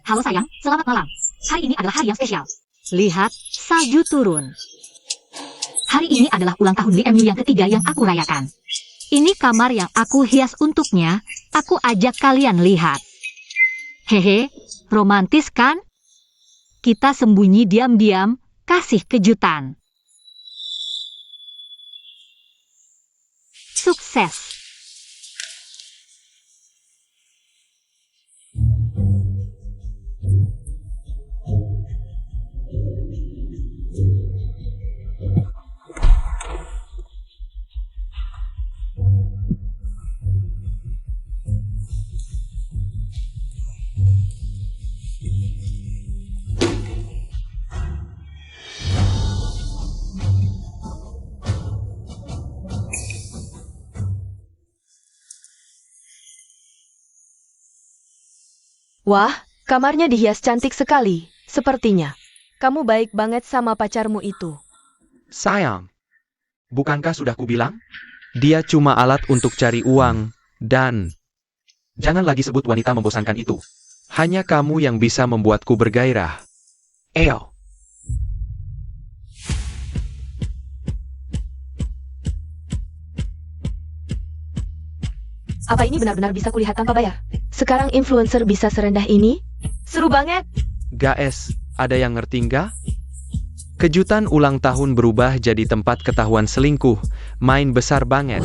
Halo sayang, selamat malam. Hari ini adalah hari yang spesial. Lihat, salju turun. Hari ini adalah ulang tahun LMU yang ketiga yang aku rayakan. Ini kamar yang aku hias untuknya. Aku ajak kalian lihat. Hehe, romantis kan? Kita sembunyi diam-diam, kasih kejutan. Sukses. Wah, kamarnya dihias cantik sekali, sepertinya. Kamu baik banget sama pacarmu itu. Sayang, bukankah sudah kubilang? Dia cuma alat untuk cari uang, dan... Jangan lagi sebut wanita membosankan itu. Hanya kamu yang bisa membuatku bergairah. Eyo. Apa ini benar-benar bisa kulihat tanpa bayar? Sekarang influencer bisa serendah ini? Seru banget! Guys, ada yang ngerti nggak? Kejutan ulang tahun berubah jadi tempat ketahuan selingkuh. Main besar banget.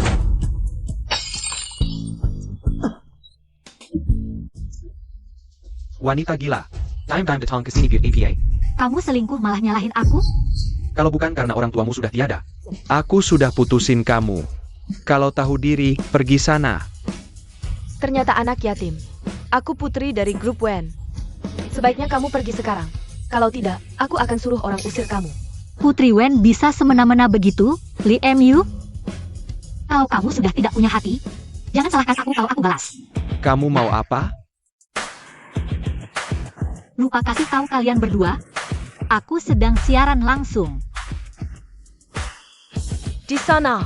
Wanita gila. Time to tong kesini biar APA. Kamu selingkuh malah nyalahin aku? Kalau bukan karena orang tuamu sudah tiada. Aku sudah putusin kamu. Kalau tahu diri, pergi sana. Ternyata anak yatim. Aku putri dari grup WEN. Sebaiknya kamu pergi sekarang. Kalau tidak, aku akan suruh orang usir kamu. Putri Wen bisa semena-mena begitu, LMU? Kalau kamu sudah tidak punya hati, jangan salahkan aku kalau aku balas. Kamu mau apa? Lupa kasih tahu kalian berdua, aku sedang siaran langsung. Di sana.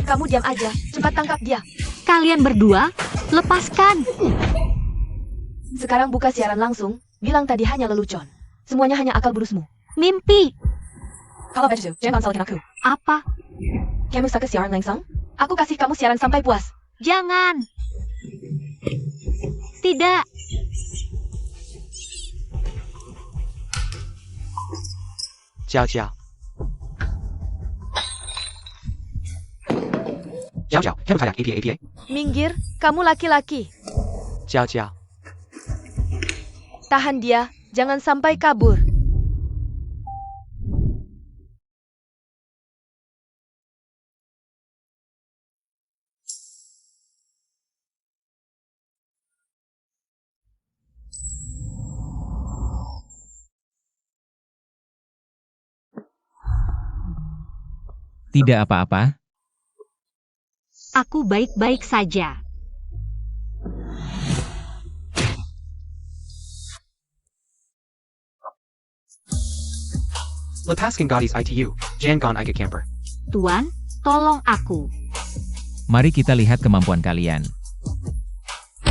Kamu diam aja, cepat tangkap dia. Kalian berdua, lepaskan. Sekarang buka siaran langsung, bilang tadi hanya lelucon. Semuanya hanya akal burusmu. Mimpi. Kalau begitu, jangan salahkan aku. Apa? Kamu suka siaran langsung? Aku kasih kamu siaran sampai puas. Jangan. Tidak. Ciao ciao. Ciao ciao, kamu kayak APA. Minggir, kamu laki-laki. Ciao ciao. Tahan dia, jangan sampai kabur. Tidak apa-apa. Aku baik-baik saja. Lepaskan gadis ITU, jangan ikut camper. Tuan, tolong aku. Mari kita lihat kemampuan kalian.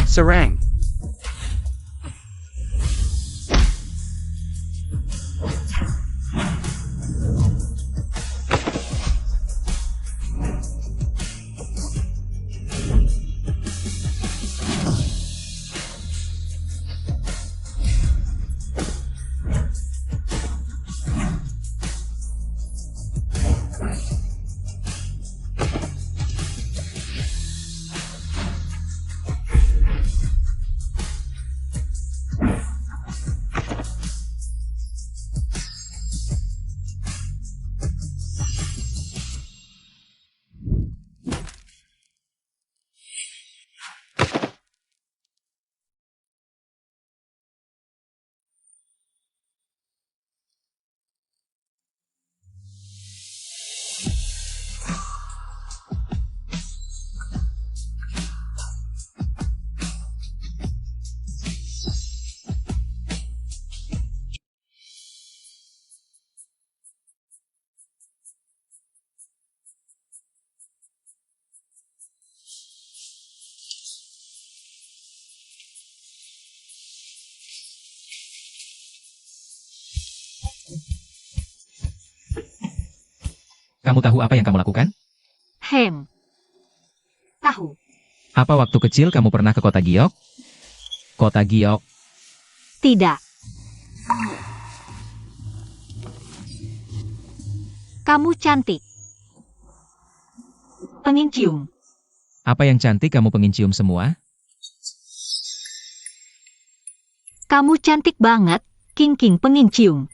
Serang. Kamu tahu apa yang kamu lakukan? Tahu. Apa waktu kecil kamu pernah ke kota Giok? Kota Giok, Tidak. Kamu cantik. Pengen cium. apa yang cantik kamu pengen cium semua? Kamu cantik banget. King pengen cium.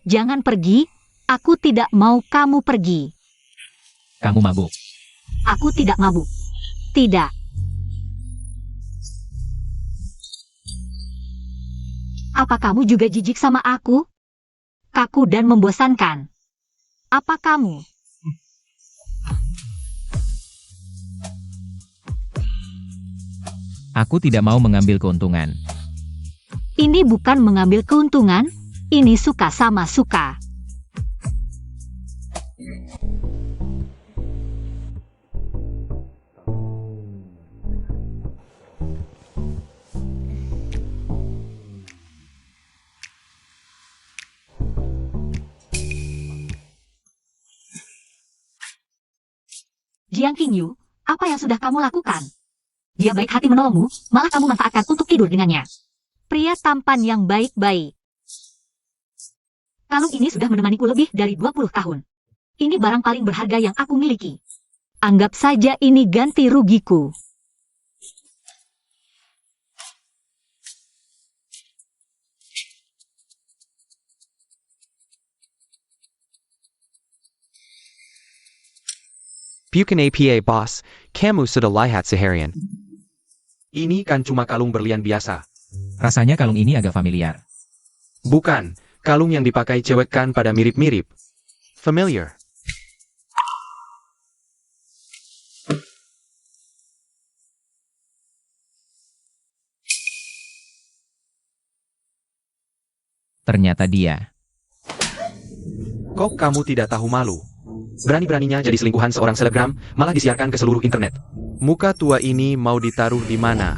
Jangan pergi. Aku tidak mau kamu pergi. Kamu mabuk. Aku tidak mabuk. Tidak. Apa kamu juga jijik sama aku? Kaku dan membosankan. Apa kamu? Aku tidak mau mengambil keuntungan. Ini bukan mengambil keuntungan. Ini suka sama suka. Jiang Qingyu, apa yang sudah kamu lakukan? Dia baik hati menolongmu, malah kamu manfaatkan untuk tidur dengannya. Pria tampan yang baik-baik. Kalung ini sudah menemaniku lebih dari 20 tahun. Ini barang paling berharga yang aku miliki. Anggap saja ini ganti rugiku. Bukan apa bos, kamu sudah lihat seharian. Ini kan cuma kalung berlian biasa. Rasanya kalung ini agak familiar. Bukan, kalung yang dipakai cewek kan pada mirip-mirip. Familiar. Ternyata dia. Kok kamu tidak tahu malu? Berani-beraninya jadi selingkuhan seorang selebgram, malah disiarkan ke seluruh internet. Muka tua ini mau ditaruh di mana?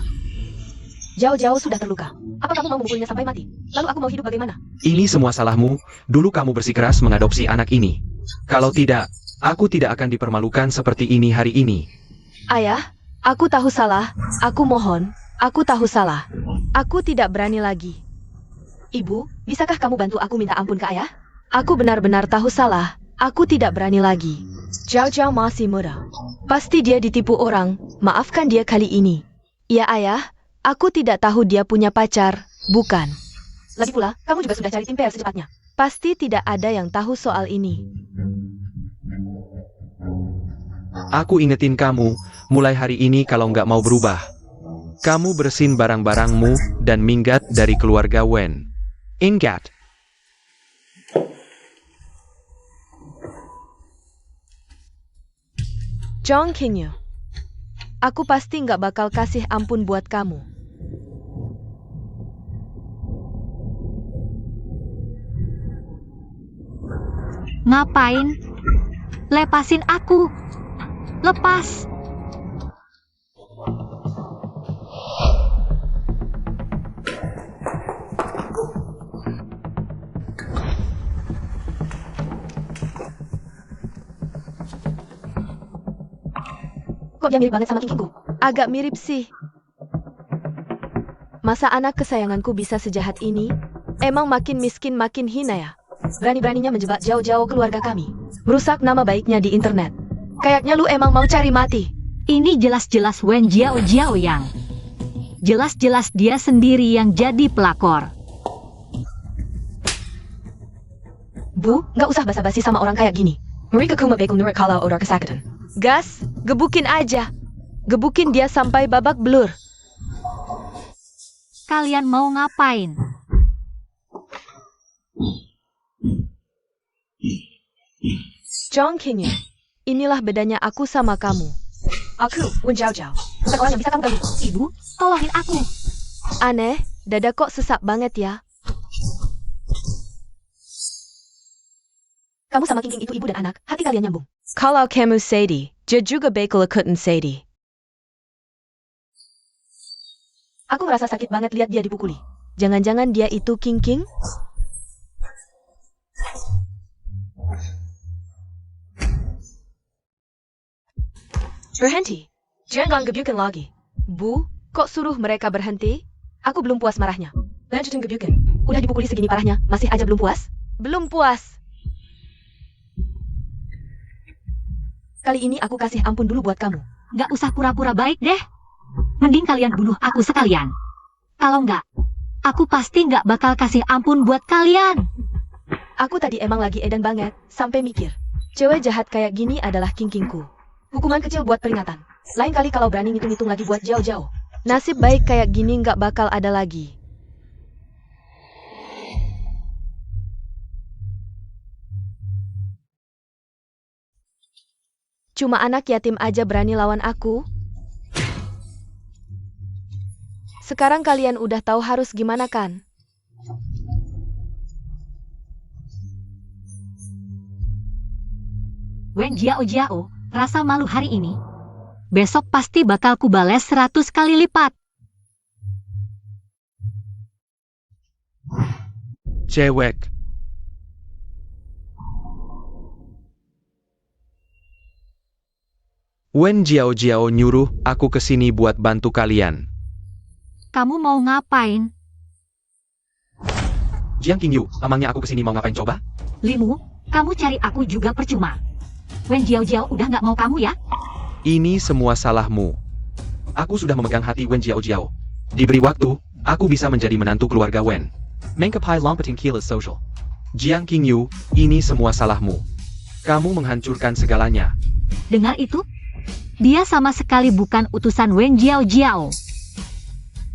Jauh-jauh sudah terluka. Apa kamu mau memukulnya sampai mati? Lalu aku mau hidup bagaimana? Ini semua salahmu, dulu kamu bersikeras mengadopsi anak ini. Kalau tidak, aku tidak akan dipermalukan seperti ini hari ini. Ayah, aku tahu salah. Aku mohon, aku tahu salah. Aku tidak berani lagi. Ibu, bisakah kamu bantu aku minta ampun ke ayah? Aku benar-benar tahu salah. Aku tidak berani lagi. Zhao masih muda. Pasti dia ditipu orang. Maafkan dia kali ini. Ya ayah, aku tidak tahu dia punya pacar. Bukan. Lagi pula, kamu juga sudah cari tim PR secepatnya. Pasti tidak ada yang tahu soal ini. Aku ingetin kamu, mulai hari ini kalau nggak mau berubah. Kamu bersin barang-barangmu dan minggat dari keluarga Wen. Ingat. Zhang Qingyu, aku pasti nggak bakal kasih ampun buat kamu. Ngapain? Lepasin aku. Lepas. Kok dia mirip banget sama Kingku? Agak mirip sih. Masa anak kesayanganku bisa sejahat ini? Emang makin miskin makin hina ya? Berani-beraninya menjebak jauh-jauh keluarga kami. Merusak nama baiknya di internet. Kayaknya lu emang mau cari mati. Ini jelas-jelas Wen Jiao yang. Jelas-jelas dia sendiri yang jadi pelakor. Bu, nggak usah basa-basi sama orang kayak gini. Mereka cuma bekal nurut kalau udah kesakatan. Gas, gebukin aja. Gebukin dia sampai babak belur. Kalian mau ngapain? Zhang Qingyu, inilah bedanya aku sama kamu. Aku, Wen Zhao. Bukan orang yang bisa kamu ganggu. Ibu, tolongin aku. Aneh, dada kok sesak banget ya. Kamu sama King itu ibu dan anak, hati kalian nyambung. Kalau kamu Sadie, dia juga bakal ikutin Sadie. Aku merasa sakit banget lihat dia dipukuli. Jangan-jangan dia itu King King? Berhenti. Jangan gebukin lagi. Bu, kok suruh mereka berhenti? Aku belum puas marahnya. Lanjutin gebukin. Udah dipukuli segini parahnya, masih aja belum puas? Belum puas. Kali ini aku kasih ampun dulu buat kamu. Gak usah pura-pura baik deh. Mending kalian bunuh aku sekalian. Kalau nggak, aku pasti nggak bakal kasih ampun buat kalian. Aku tadi emang lagi edan banget, sampai mikir. Cewek jahat kayak gini adalah king-kingku. Hukuman kecil buat peringatan. Lain kali kalau berani ngitung-ngitung lagi buat jauh-jauh. Nasib baik kayak gini nggak bakal ada lagi. Cuma anak yatim aja berani lawan aku. Sekarang kalian udah tahu harus gimana kan? Wen Jiao Jiao, rasa malu hari ini. Besok pasti bakal kubales 100 kali lipat. Cewek. Wen Jiao Jiao nyuruh aku kesini buat bantu kalian. Kamu mau ngapain? Jiang Qingyu, emangnya aku kesini mau ngapain coba? Limu, kamu cari aku juga percuma. Wen Jiao Jiao udah nggak mau kamu ya? Ini semua salahmu. Aku sudah memegang hati Wen Jiao Jiao. Diberi waktu, aku bisa menjadi menantu keluarga Wen. Mengkapai lompeting kilas social. Jiang Qingyu, ini semua salahmu. Kamu menghancurkan segalanya. Dengar itu? Dia sama sekali bukan utusan Wen Jiao Jiao.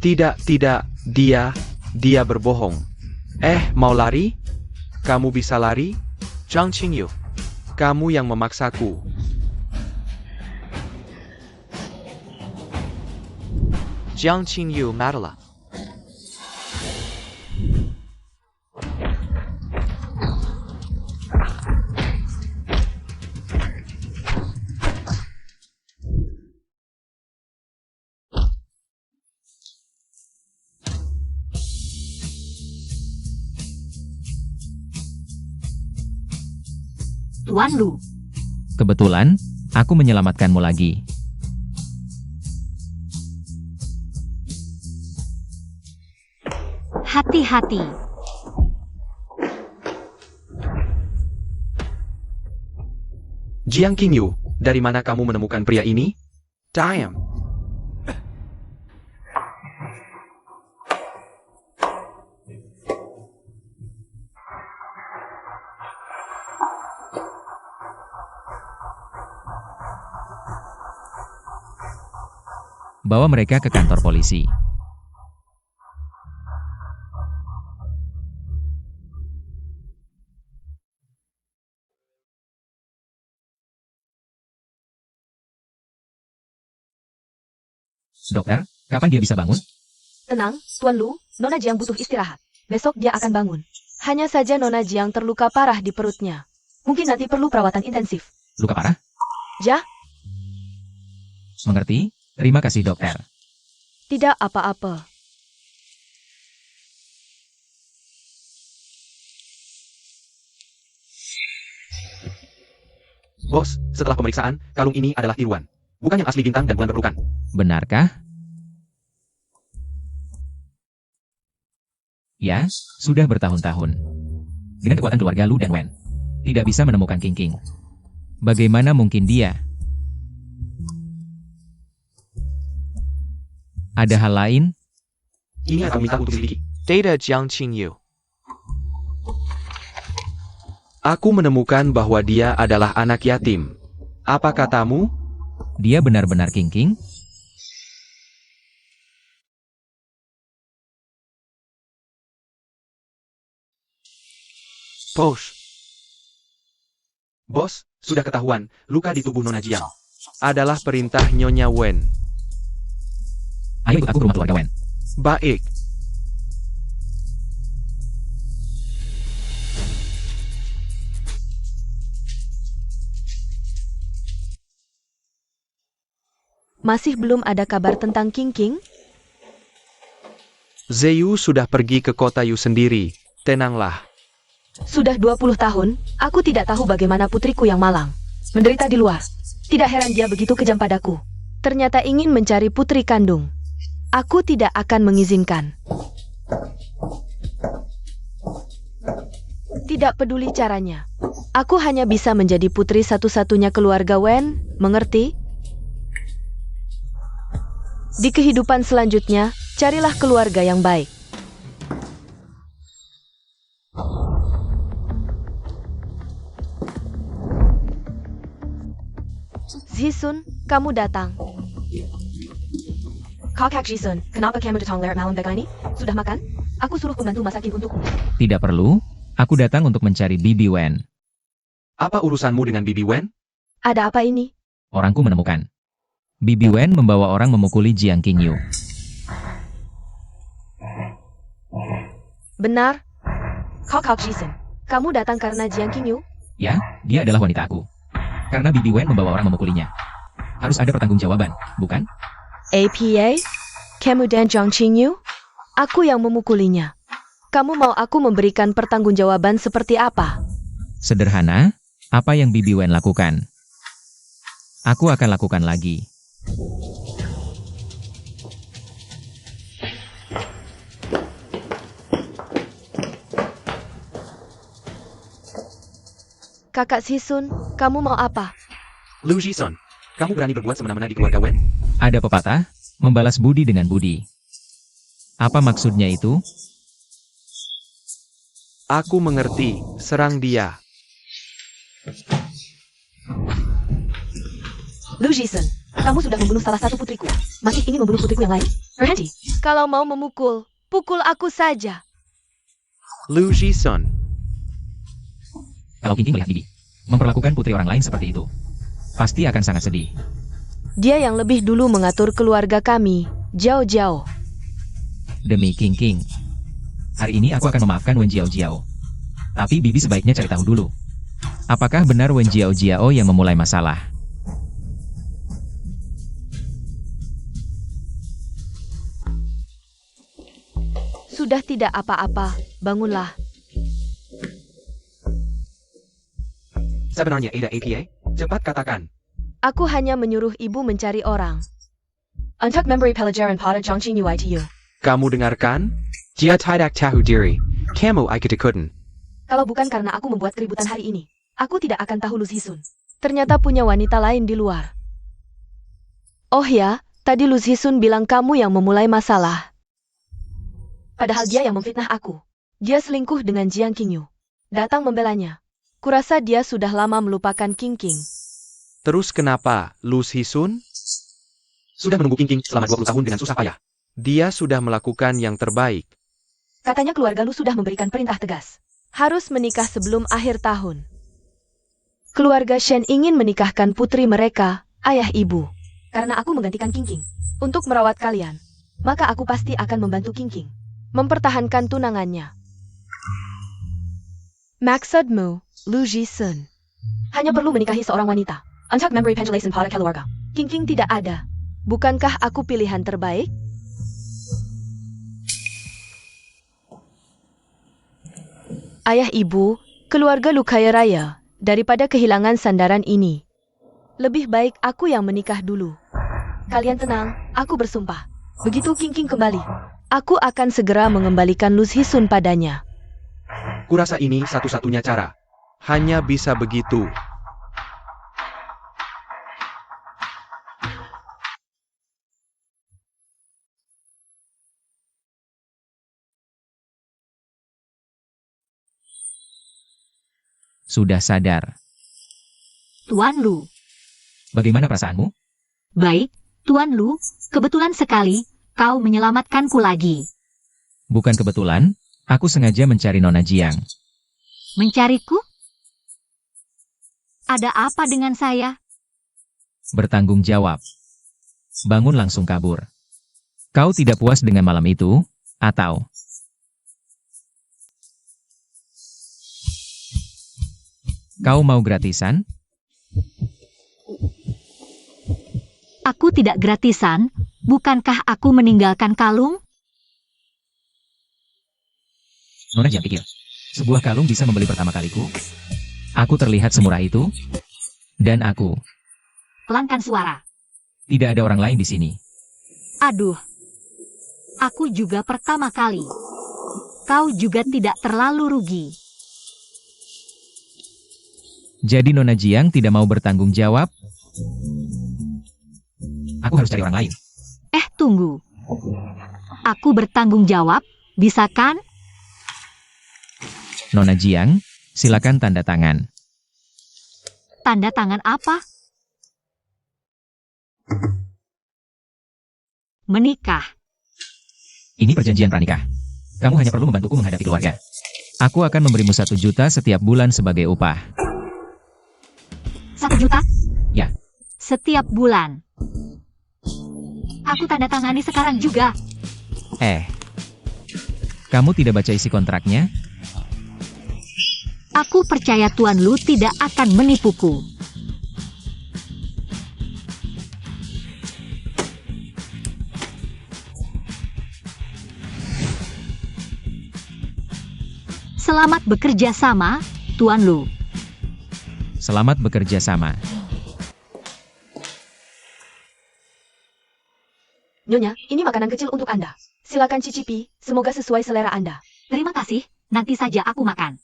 Tidak, dia berbohong. Mau lari? Kamu bisa lari? Jiang Qingyu, kamu yang memaksaku. Jiang Qingyu marah. Tuan Lu, Kebetulan, aku menyelamatkanmu lagi. hati-hati. Jiang Qingyu, dari mana kamu menemukan pria ini? Diam. Bawa mereka ke kantor polisi. Dokter, kapan dia bisa bangun? Tenang, Tuan Lu, Nona Jiang butuh istirahat. Besok dia akan bangun. Hanya saja Nona Jiang terluka parah di perutnya. Mungkin nanti perlu perawatan intensif. Luka parah? Ja? Mengerti? Terima kasih, dokter. Tidak apa-apa. Bos, setelah pemeriksaan, kalung ini adalah tiruan. Bukan yang asli bintang dan bulan berpelukan. Benarkah? Ya, sudah bertahun-tahun. Dengan kekuatan keluarga Lu dan Wen, tidak bisa menemukan King King. Bagaimana mungkin dia? Ada hal lain? Ini aku minta untuk selidiki. Data Jiang Qingyu. Aku menemukan bahwa dia adalah anak yatim. Apa katamu? Dia benar-benar King King? Bos, sudah ketahuan, luka di tubuh Nona Jiang adalah perintah Nyonya Wen. Ayo ikut aku ke rumah keluarga Wen. Baik. Masih belum ada kabar tentang King King? Zeyu sudah pergi ke kota Yu sendiri. Tenanglah. Sudah 20 tahun, aku tidak tahu bagaimana putriku yang malang menderita di luar. Tidak heran dia begitu kejam padaku. Ternyata ingin mencari putri kandung. Aku tidak akan mengizinkan. Tidak peduli caranya. Aku hanya bisa menjadi putri satu-satunya keluarga Wen, mengerti? Di kehidupan selanjutnya, carilah keluarga yang baik. Zisun, kamu datang. Kakak Zisun, kenapa kamu datang lewat malam begini? Sudah makan? Aku suruh pembantu masakin untukmu. Tidak perlu, aku datang untuk mencari Bibi Wen. Apa urusanmu dengan Bibi Wen? Ada apa ini? Orangku menemukan. Bibi Wen membawa orang memukuli Jiang Qingyu. Benar. Kakak Zisun, kamu datang karena Jiang Qingyu? Ya, dia adalah wanita aku. Karena Bibi Wen membawa orang memukulinya. Harus ada pertanggungjawaban, bukan? APA? Kamu dan Jiang Qingyu? Aku yang memukulinya. Kamu mau aku memberikan pertanggungjawaban seperti apa? Sederhana, apa yang Bibi Wen lakukan? Aku akan lakukan lagi. Kakak Zisun, kamu mau apa? Lu Jisun, kamu berani berbuat semena-mena di keluarga Wen? Ada pepatah, membalas budi dengan budi. Apa maksudnya itu? Aku mengerti, serang dia. Lu Zisun, kamu sudah membunuh salah satu putriku. Masih ingin membunuh putriku yang lain? Berhenti. Kalau mau memukul, pukul aku saja. Lu Jisun, Kalau Qingqing melihat Bibi memperlakukan putri orang lain seperti itu, pasti akan sangat sedih. Dia yang lebih dulu mengatur keluarga kami, Jiao. Demi Qingqing, hari ini aku akan memaafkan Wen Jiao. Tapi Bibi sebaiknya cari tahu dulu. Apakah benar Wen Jiao yang memulai masalah? Sudah tidak apa-apa, bangunlah. sebenarnya Ada APA? Cepat katakan. Aku hanya menyuruh ibu mencari orang. Untuk memberi pelajaran pada Jiang Qingyu itu. Kamu dengarkan? Jia tidak tahu diri. Kamu ikut ikutan. Kalau bukan karena aku membuat keributan hari ini, aku tidak akan tahu Lu Zisun. Ternyata punya wanita lain di luar. Oh ya, tadi Lu Zisun bilang kamu yang memulai masalah. Padahal dia yang memfitnah aku. Dia selingkuh dengan Jiang Qingyu. Datang membelanya. Kurasa dia sudah lama melupakan Qingqing. Terus kenapa, Lu Hisun? Sudah menunggu Qingqing selama 20 tahun dengan susah payah. Dia sudah melakukan yang terbaik. Katanya keluarga Lu sudah memberikan perintah tegas. Harus menikah sebelum akhir tahun. Keluarga Shen ingin menikahkan putri mereka, ayah ibu. Karena aku menggantikan Qingqing. Untuk merawat kalian. Maka aku pasti akan membantu Qingqing. Mempertahankan tunangannya. Maksudmu, Lu Zisun, hanya perlu menikahi seorang wanita. Untuk memberi penjelasan pada keluarga. Qingqing tidak ada. Bukankah aku pilihan terbaik? Ayah ibu, keluarga Lu kaya raya, daripada kehilangan sandaran ini. Lebih baik aku yang menikah dulu. Kalian tenang, aku bersumpah. Begitu Qingqing kembali, aku akan segera mengembalikan Lu Zisun padanya. Kurasa ini satu-satunya cara. Hanya bisa begitu. Sudah sadar. Tuan Lu. Bagaimana perasaanmu? Baik, Tuan Lu, kebetulan sekali, kau menyelamatkanku lagi. Bukan kebetulan, aku sengaja mencari Nona Jiang. Mencariku? Ada apa dengan saya? Bertanggung jawab. Bangun langsung kabur. Kau tidak puas dengan malam itu, atau? Kau mau gratisan? Aku tidak gratisan, bukankah aku meninggalkan kalung? Nona jangan pikir. Sebuah kalung bisa membeli pertama kaliku. Aku terlihat semurah itu. Dan aku. Pelankan suara. Tidak ada orang lain di sini. Aduh. Aku juga pertama kali. Kau juga tidak terlalu rugi. Jadi Nona Jiang tidak mau bertanggung jawab? Aku harus cari orang lain. Tunggu. Aku bertanggung jawab, bisa kan? Nona Jiang, silakan tanda tangan. Tanda tangan apa? Menikah. Ini perjanjian pranikah. Kamu hanya perlu membantuku menghadapi keluarga. Aku akan memberimu 1 juta setiap bulan sebagai upah. 1 juta? Ya. Setiap bulan. Aku tanda tangani sekarang juga. Kamu tidak baca isi kontraknya? Aku percaya Tuan Lu tidak akan menipuku. Selamat bekerja sama, Tuan Lu. Selamat bekerja sama. Nyonya, ini makanan kecil untuk Anda. Silakan cicipi, semoga sesuai selera Anda. Terima kasih, nanti saja aku makan.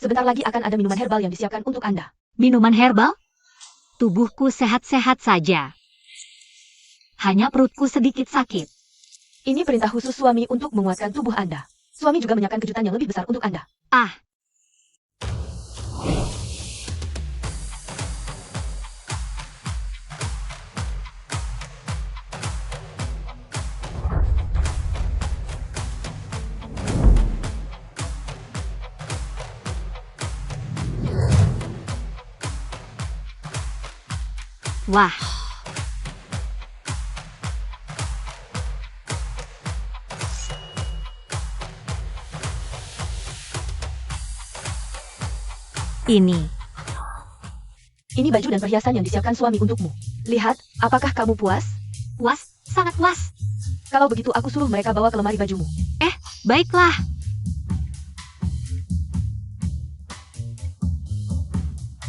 Sebentar lagi akan ada minuman herbal yang disiapkan untuk Anda. Minuman herbal? Tubuhku sehat-sehat saja. Hanya perutku sedikit sakit. Ini perintah khusus suami untuk menguatkan tubuh Anda. Suami juga menyiapkan kejutan yang lebih besar untuk Anda. Wah. Ini baju dan perhiasan yang disiapkan suami untukmu. Lihat, apakah kamu puas? Puas, sangat puas. Kalau begitu aku suruh mereka bawa ke lemari bajumu. Baiklah.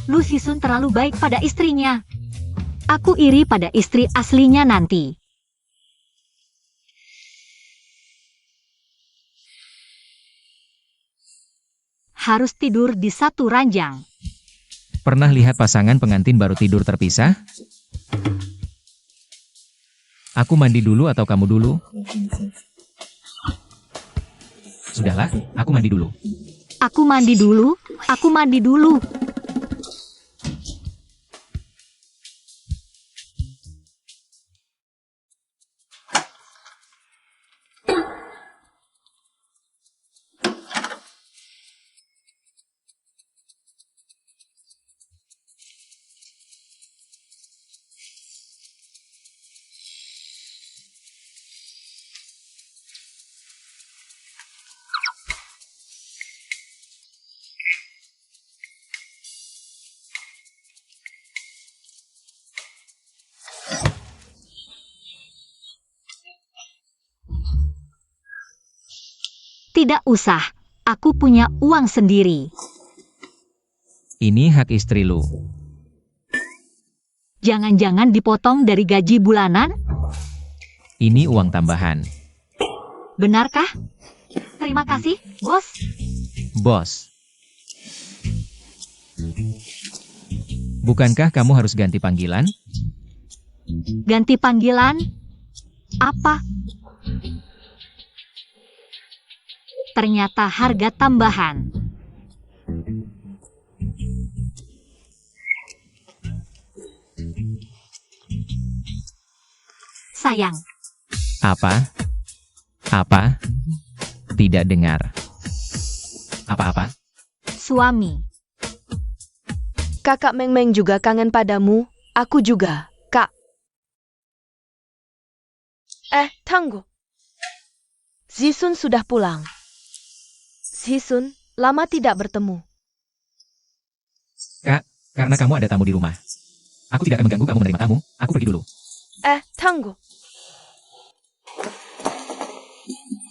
Lu Sisun terlalu baik pada istrinya. Aku iri pada istri aslinya nanti. Harus tidur di satu ranjang. Pernah lihat pasangan pengantin baru tidur terpisah? Aku mandi dulu atau kamu dulu? Sudahlah, aku mandi dulu. Aku mandi dulu, aku mandi dulu. Tidak usah, aku punya uang sendiri. Ini hak istri lu. Jangan-jangan dipotong dari gaji bulanan? Ini uang tambahan. Benarkah? Terima kasih, bos. Bos. Bukankah kamu harus ganti panggilan? Ganti panggilan? Apa? Ternyata harga tambahan. Sayang. Apa? Apa? Tidak dengar. Apa-apa? Suami. Kakak Meng Meng juga kangen padamu, aku juga, Kak. Tunggu. Zisun sudah pulang. Zisun, lama tidak bertemu. Kak, karena kamu ada tamu di rumah. Aku tidak akan mengganggu kamu menerima tamu, aku pergi dulu. Tunggu.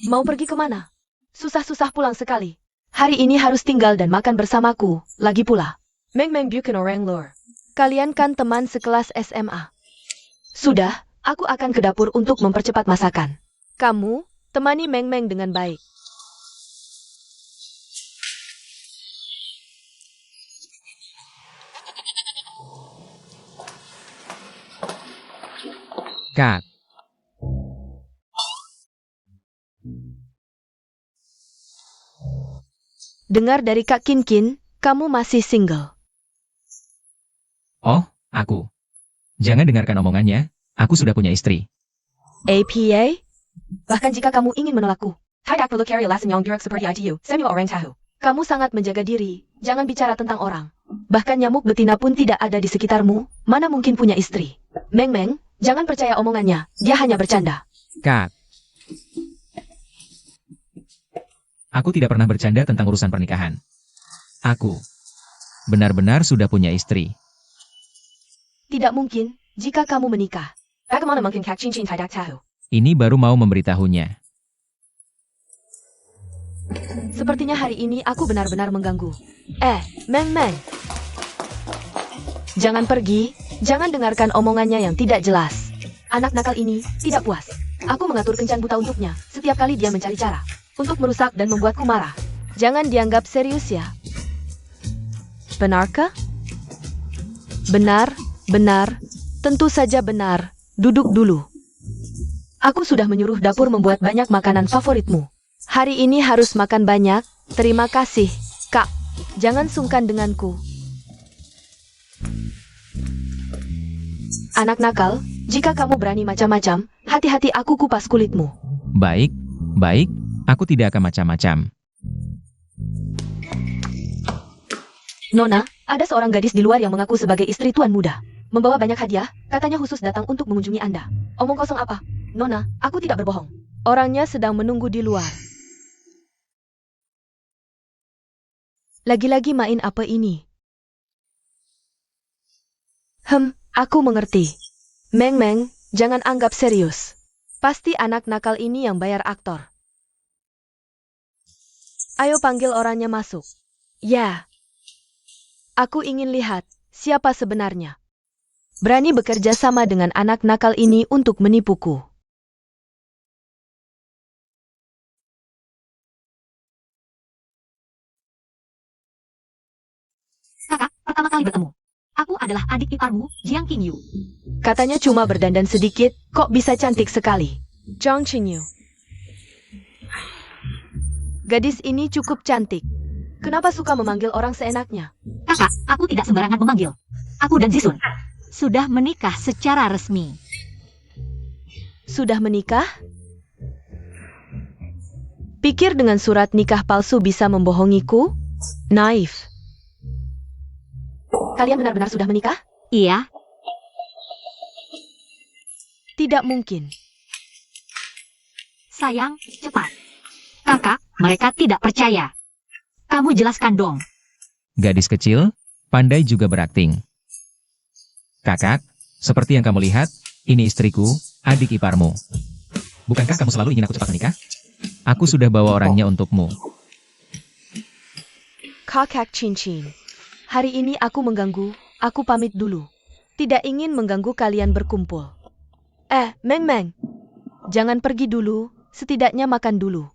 Mau pergi kemana? Susah-susah pulang sekali. Hari ini harus tinggal dan makan bersamaku, lagi pula. Meng Meng bukan orang luar. Kalian kan teman sekelas SMA. Sudah, aku akan ke dapur untuk mempercepat masakan. Kamu, temani Meng Meng dengan baik. Kak, Dengar dari Kak Kin Kin, kamu masih single. oh, aku. Jangan dengarkan omongannya, aku sudah punya istri. APA? Bahkan jika kamu ingin menolakku, tidak perlu carry alasan yang buruk seperti itu, semua orang tahu. Kamu sangat menjaga diri, jangan bicara tentang orang. Bahkan nyamuk betina pun tidak ada di sekitarmu, mana mungkin punya istri. Meng Meng, jangan percaya omongannya, dia hanya bercanda. Kak, aku tidak pernah bercanda tentang urusan pernikahan. Aku benar-benar sudah punya istri. Tidak mungkin, jika kamu menikah. Bagaimana mungkin Kak Chin Chin tidak tahu? Ini baru mau memberitahunya. Sepertinya hari ini aku benar-benar mengganggu. Meng Meng. Jangan pergi, jangan dengarkan omongannya yang tidak jelas. Anak nakal ini tidak puas. Aku mengatur kencan buta untuknya, setiap kali dia mencari cara untuk merusak dan membuatku marah. Jangan dianggap serius ya. Benarkah? Benar, benar, tentu saja benar. Duduk dulu. Aku sudah menyuruh dapur membuat banyak makanan favoritmu. Hari ini harus makan banyak. Terima kasih, Kak. Jangan sungkan denganku. Anak nakal, jika kamu berani macam-macam, hati-hati aku kupas kulitmu. Baik, baik, aku tidak akan macam-macam. Nona, ada seorang gadis di luar yang mengaku sebagai istri tuan muda. Membawa banyak hadiah, katanya khusus datang untuk mengunjungi Anda. Omong kosong apa? Nona, aku tidak berbohong. Orangnya sedang menunggu di luar. Lagi-lagi main apa ini? Aku mengerti. Meng Meng, jangan anggap serius. Pasti anak nakal ini yang bayar aktor. Ayo panggil orangnya masuk. Ya. Aku ingin lihat siapa sebenarnya. Berani bekerja sama dengan anak nakal ini untuk menipuku. Kakak, pertama kali bertemu. Aku adalah adik iparmu, Jiang Qingyu. Katanya cuma berdandan sedikit, kok bisa cantik sekali. Zhang Qingyu. Gadis ini cukup cantik. Kenapa suka memanggil orang seenaknya? Kakak, aku tidak sembarangan memanggil. Aku dan Zisun sudah menikah secara resmi. Sudah menikah? Pikir dengan surat nikah palsu bisa membohongiku? Naif. Kalian benar-benar sudah menikah? Iya, Tidak mungkin. sayang, cepat. Kakak, mereka tidak percaya. Kamu jelaskan dong. Gadis kecil, pandai juga berakting. Kakak, seperti yang kamu lihat, ini istriku, adik iparmu. Bukankah kamu selalu ingin aku cepat menikah? Aku sudah bawa orangnya untukmu. Kakak Cincin. Hari ini aku mengganggu, aku pamit dulu. Tidak ingin mengganggu kalian berkumpul. Meng Meng. Jangan pergi dulu, setidaknya makan dulu.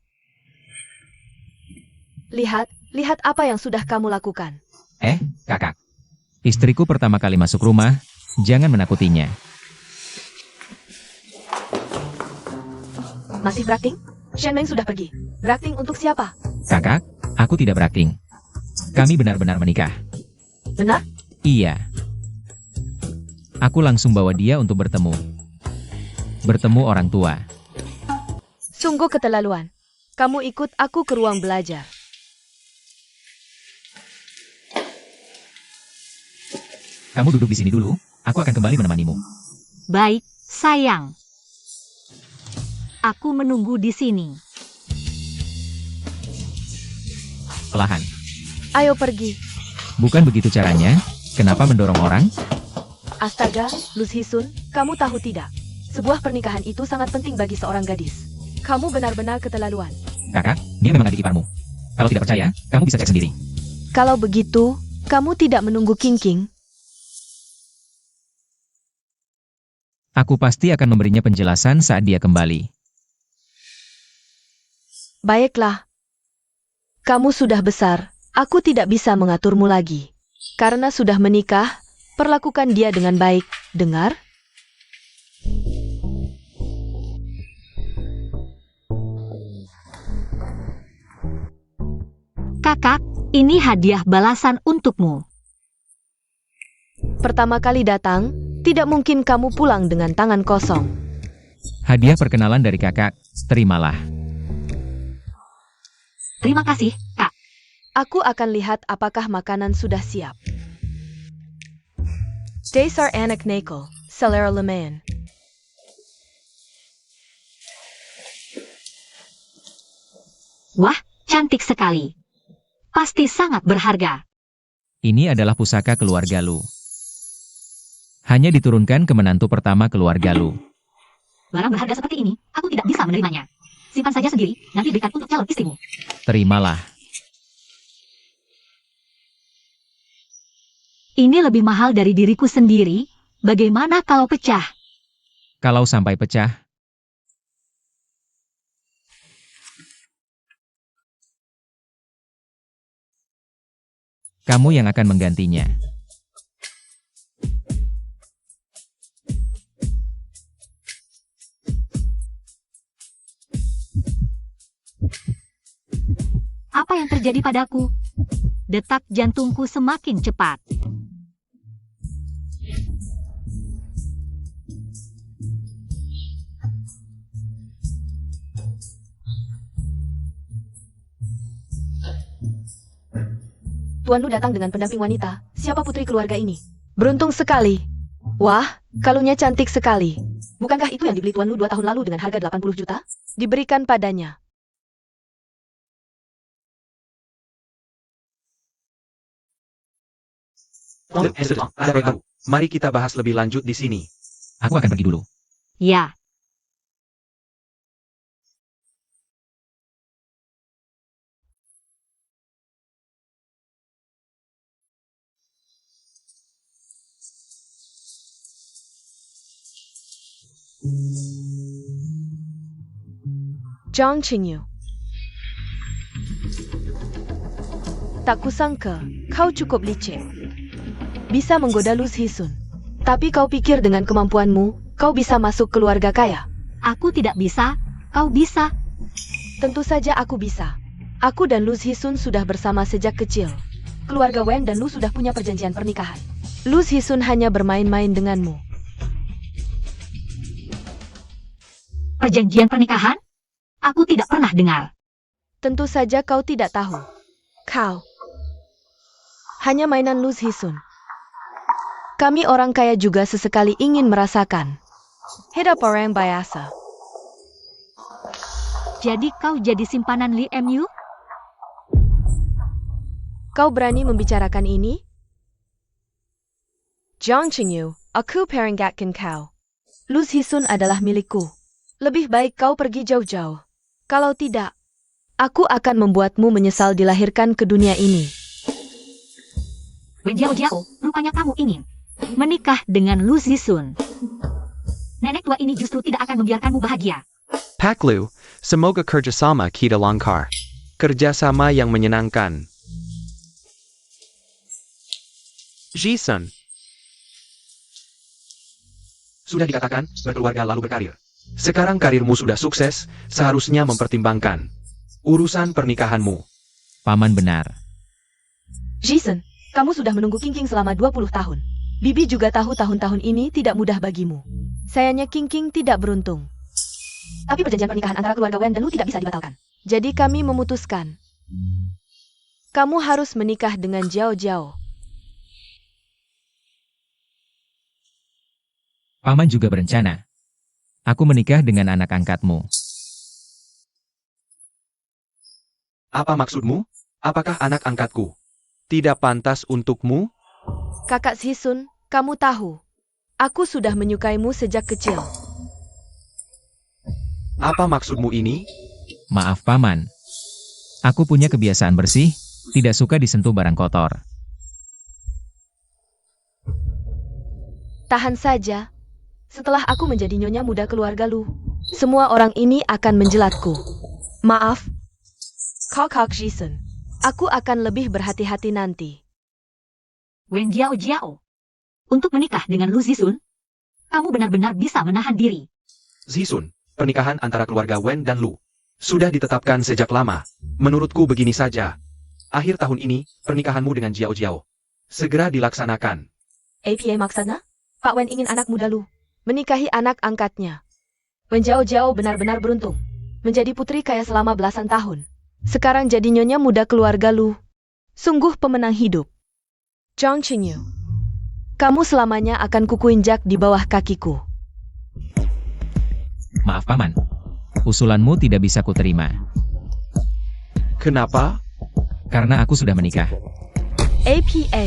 Lihat apa yang sudah kamu lakukan. Kakak. Istriku pertama kali masuk rumah, jangan menakutinya. Masih berakting? Shen Meng sudah pergi. Berakting untuk siapa? Kakak, aku tidak berakting. Kami benar-benar menikah. Benar? Iya. Aku langsung bawa dia untuk bertemu. Bertemu orang tua. Sungguh keterlaluan. Kamu ikut aku ke ruang belajar. Kamu duduk di sini dulu, aku akan kembali menemanimu. Baik, sayang. Aku menunggu di sini. Perlahan. Ayo pergi. Bukan begitu caranya, kenapa mendorong orang? Astaga, Luz Hisun, kamu tahu tidak? Sebuah pernikahan itu sangat penting bagi seorang gadis. Kamu benar-benar keterlaluan. Kakak, dia memang adik iparmu. Kalau tidak percaya, kamu bisa cek sendiri. Kalau begitu, kamu tidak menunggu King. Aku pasti akan memberinya penjelasan saat dia kembali. Baiklah. Kamu sudah besar, aku tidak bisa mengaturmu lagi. Karena sudah menikah, perlakukan dia dengan baik, dengar? Kakak, ini hadiah balasan untukmu. Pertama kali datang, tidak mungkin kamu pulang dengan tangan kosong. Hadiah perkenalan dari kakak, terimalah. Terima kasih, Kak. Aku akan lihat apakah makanan sudah siap. Dasar anak nakal, selera lemen. Wah, cantik sekali. Pasti sangat berharga. Ini adalah pusaka keluarga Lu. Hanya diturunkan ke menantu pertama keluarga Lu. Barang berharga seperti ini, aku tidak bisa menerimanya. Simpan saja sendiri, nanti berikan untuk calon istrimu. Terimalah. Ini lebih mahal dari diriku sendiri. Bagaimana kalau pecah? Kalau sampai pecah, kamu yang akan menggantinya. Apa yang terjadi padaku? Detak jantungku semakin cepat. Tuan Lu datang dengan pendamping wanita. Siapa putri keluarga ini? Beruntung sekali. Wah, kalungnya cantik sekali. Bukankah itu yang dibeli Tuan Lu 2 tahun lalu dengan harga 80 juta? Diberikan padanya. Ada baru. Mari kita bahas lebih lanjut di sini. Aku akan pergi dulu. Ya, Zhang Qingyu. Tak kusangka, kau cukup licik. Bisa menggoda Lu Hisun. Tapi kau pikir dengan kemampuanmu, kau bisa masuk keluarga kaya? aku tidak bisa. Kau bisa. Tentu saja aku bisa. Aku dan Lu Hisun sudah bersama sejak kecil. Keluarga Wen dan Lu sudah punya perjanjian pernikahan. Lu Hisun hanya bermain-main denganmu. Perjanjian pernikahan? Aku tidak pernah dengar. Tentu saja kau tidak tahu. Kau hanya mainan Lu Hisun. Kami orang kaya juga sesekali ingin merasakan hidup orang biasa. Jadi kau jadi simpanan Li Mu? Kau berani membicarakan ini? Zhang Qingyu, aku peringatkan kau. Lu Hisun adalah milikku. Lebih baik kau pergi jauh-jauh. Kalau tidak, aku akan membuatmu menyesal dilahirkan ke dunia ini. Wen Jiao Jiao, rupanya kamu ingin menikah dengan Lu Zisun. Nenek tua ini justru tidak akan membiarkanmu bahagia. Pak Lu, semoga kerjasama kita lancar. Kerjasama yang menyenangkan. Jisun. Sudah dikatakan, berkeluarga lalu berkarir. Sekarang karirmu sudah sukses, seharusnya mempertimbangkan urusan pernikahanmu. Paman benar. Jason, kamu sudah menunggu King selama 20 tahun. Bibi juga tahu tahun-tahun ini tidak mudah bagimu. Sayangnya King tidak beruntung. Tapi perjanjian pernikahan antara keluarga Wen dan Lu tidak bisa dibatalkan. Jadi kami memutuskan. Kamu harus menikah dengan Jiao Jiao. Paman juga berencana. Aku menikah dengan anak angkatmu. Apa maksudmu? Apakah anak angkatku tidak pantas untukmu? Kakak Sisun, kamu tahu. Aku sudah menyukaimu sejak kecil. Apa maksudmu ini? Maaf paman, Aku punya kebiasaan bersih, tidak suka disentuh barang kotor. Tahan saja. Setelah aku menjadi nyonya muda keluarga Lu, semua orang ini akan menjelatku. Maaf, Kakak Jason. Aku akan lebih berhati-hati nanti. Wen Jiao Jiao. Untuk menikah dengan Lu Zisun, kamu benar-benar bisa menahan diri. Zisun, pernikahan antara keluarga Wen dan Lu sudah ditetapkan sejak lama. Menurutku begini saja. Akhir tahun ini, pernikahanmu dengan Jiao Jiao segera dilaksanakan. APA maksudnya? Pak Wen ingin anak muda Lu menikahi anak angkatnya. Wen Jiao Jiao benar-benar beruntung. Menjadi putri kaya selama belasan tahun. Sekarang jadi nyonya muda keluarga Lu. Sungguh pemenang hidup. Zhang Qingyu, kamu selamanya akan kukuinjak di bawah kakiku. Maaf Paman, usulanmu tidak bisa kuterima. Kenapa? Karena aku sudah menikah. APA.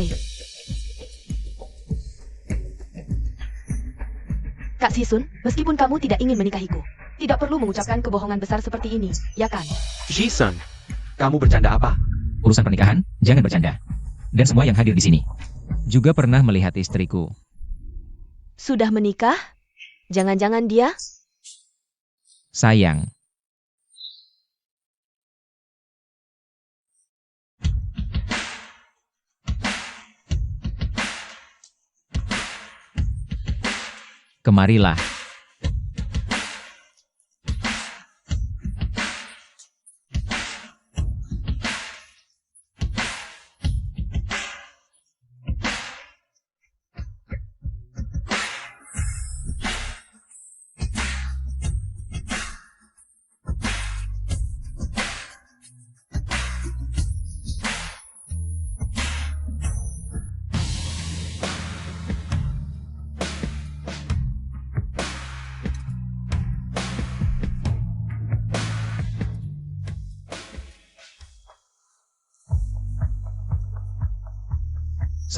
Kak Sisun, meskipun kamu tidak ingin menikahiku, tidak perlu mengucapkan kebohongan besar seperti ini, ya kan? Jason, kamu bercanda apa? Urusan pernikahan, jangan bercanda. Dan semua yang hadir di sini juga pernah melihat istriku. Sudah menikah? Jangan-jangan dia? Sayang. Kemarilah.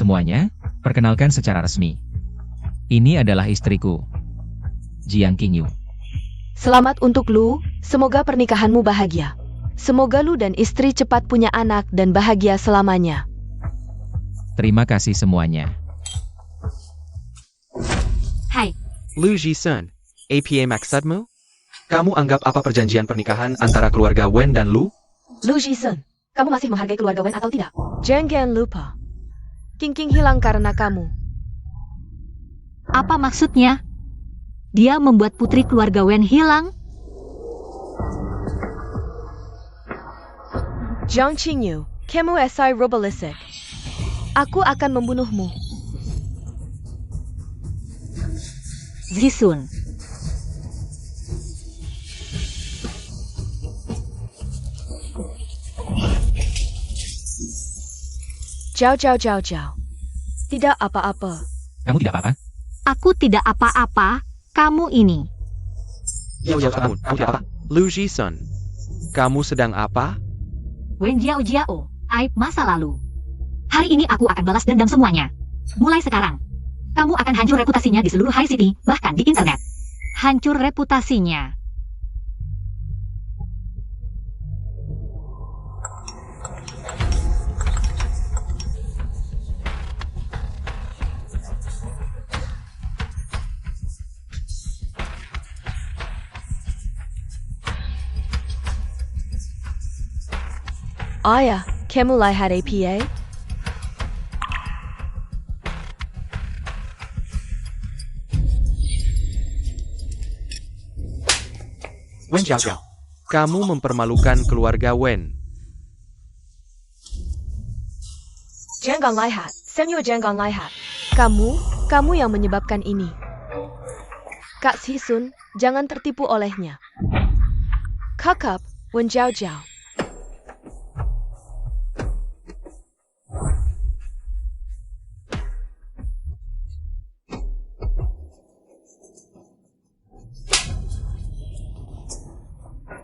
Semuanya, perkenalkan secara resmi. Ini adalah istriku, Jiang Qingyu. Selamat untuk Lu, semoga pernikahanmu bahagia. Semoga Lu dan istri cepat punya anak dan bahagia selamanya. Terima kasih semuanya. Hai, Lu Jisun, APA maksudmu? Kamu anggap apa perjanjian pernikahan antara keluarga Wen dan Lu? Lu Jisen, kamu masih menghargai keluarga Wen atau tidak? Jangan lupa. King hilang karena kamu. apa maksudnya? Dia membuat putri keluarga Wen hilang? Zhang Qingyu, kamu SI Robolisik. Aku akan membunuhmu. Zisun. Jauh. Tidak apa-apa. Kamu tidak apa-apa? Aku tidak apa-apa, kamu ini. Kamu tidak apa? Lu Jisun, kamu sedang apa? Wen Jiao Jiao, aib masa lalu. Hari ini aku akan balas dendam semuanya. Mulai sekarang, kamu akan hancur reputasinya di seluruh High City, bahkan di internet. Hancur reputasinya. Ayah, kamu lihat APA? Wen Jiao, kamu mempermalukan keluarga Wen. Jangan lihat, Senyor jangan lihat. Kamu yang menyebabkan ini. Kak Sisun, jangan tertipu olehnya. Kakak, Wen Jiao.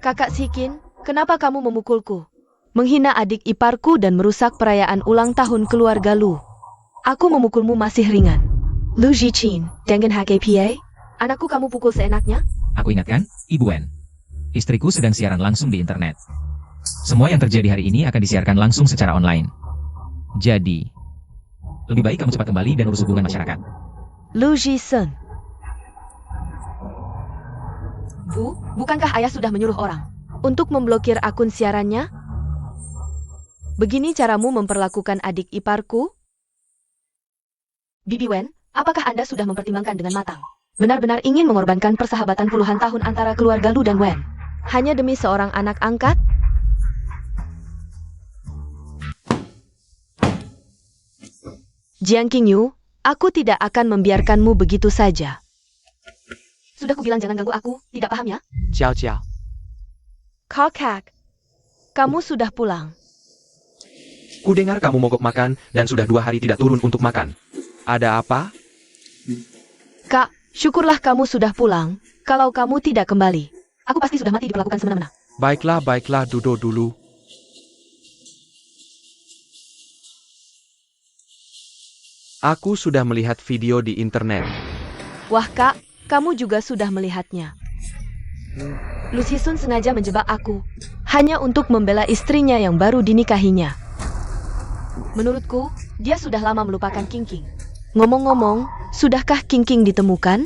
Kakak Sikin, kenapa kamu memukulku? Menghina adik iparku dan merusak perayaan ulang tahun keluarga Lu. Aku memukulmu masih ringan. Lu Jichin, dengan hak APA? Anakku kamu pukul seenaknya? Aku ingatkan, Ibu Wen. Istriku sedang siaran langsung di internet. Semua yang terjadi hari ini akan disiarkan langsung secara online. Jadi, lebih baik kamu cepat kembali dan urus hubungan masyarakat. Lu Jisen. Bu, bukankah ayah sudah menyuruh orang untuk memblokir akun siarannya? Begini caramu memperlakukan adik iparku? Bibi Wen, apakah Anda sudah mempertimbangkan dengan matang? Benar-benar ingin mengorbankan persahabatan puluhan tahun antara keluarga Lu dan Wen? Hanya demi seorang anak angkat? Jiang Qingyu, aku tidak akan membiarkanmu begitu saja. Sudah kubilang jangan ganggu aku, tidak paham ya? Ciao ciao. Kakak, kamu sudah pulang. Kudengar kamu mogok makan dan sudah 2 hari tidak turun untuk makan. Ada apa? Kak, syukurlah kamu sudah pulang. Kalau kamu tidak kembali, aku pasti sudah mati diperlakukan semena-mena. Baiklah, duduk dulu. Aku sudah melihat video di internet. Wah kak, kamu juga sudah melihatnya. Lu Sisun sengaja menjebak aku, hanya untuk membela istrinya yang baru dinikahinya. Menurutku, dia sudah lama melupakan King King. Ngomong-ngomong, sudahkah King King ditemukan?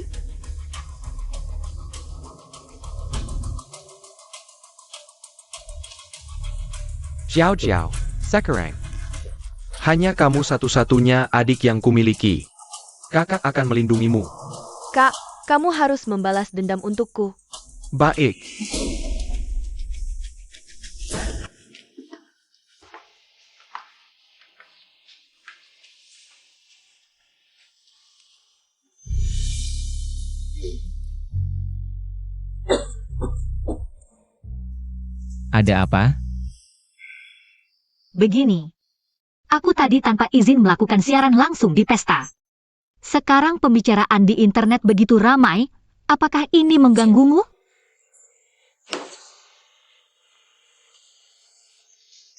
Ciao ciao, Sekarang. Hanya kamu satu-satunya adik yang kumiliki. Kakak akan melindungimu. Kak, kamu harus membalas dendam untukku. Baik. Ada apa? Begini. Aku tadi tanpa izin melakukan siaran langsung di pesta. Sekarang pembicaraan di internet begitu ramai, apakah ini mengganggumu?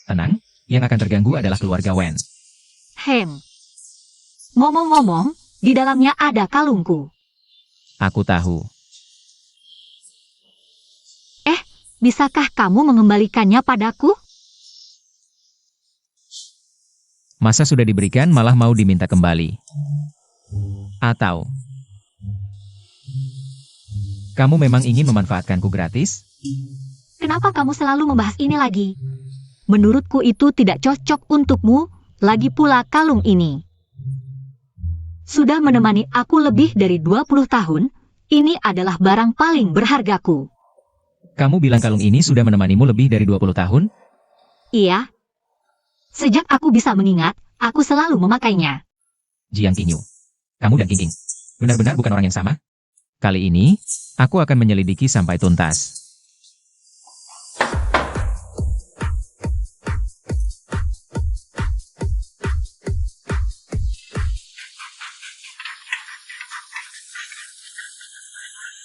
Tenang, yang akan terganggu adalah keluarga Wen. Ngomong-ngomong, di dalamnya ada kalungku. Aku tahu. Bisakah kamu mengembalikannya padaku? Masa sudah diberikan malah mau diminta kembali? Atau kamu memang ingin memanfaatkanku gratis? Kenapa kamu selalu membahas ini lagi? Menurutku itu tidak cocok untukmu, lagi pula kalung ini. Sudah menemani aku lebih dari 20 tahun, ini adalah barang paling berhargaku. Kamu bilang kalung ini sudah menemanimu lebih dari 20 tahun? Iya. Sejak aku bisa mengingat, aku selalu memakainya. Jiang Qingyu, kamu dan King King benar-benar bukan orang yang sama? Kali ini, aku akan menyelidiki sampai tuntas.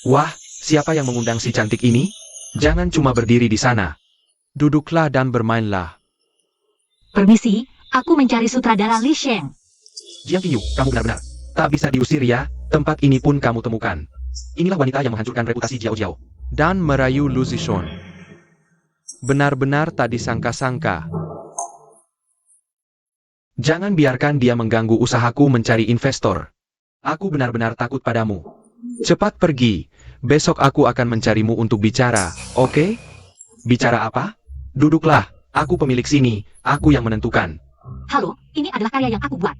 Wah, siapa yang mengundang si cantik ini? Jangan cuma berdiri di sana. Duduklah dan bermainlah. Permisi, aku mencari sutradara Li Sheng. Jiang Qingyu, kamu benar-benar tak bisa diusir ya. Tempat ini pun kamu temukan. Inilah wanita yang menghancurkan reputasi Jiao Jiao dan merayu Lu Zishun. Benar-benar tak disangka-sangka. Jangan biarkan dia mengganggu usahaku mencari investor. Aku benar-benar takut padamu. Cepat pergi. Besok aku akan mencarimu untuk bicara, oke? Bicara apa? Duduklah, aku pemilik sini, aku yang menentukan. Halo, ini adalah karya yang aku buat.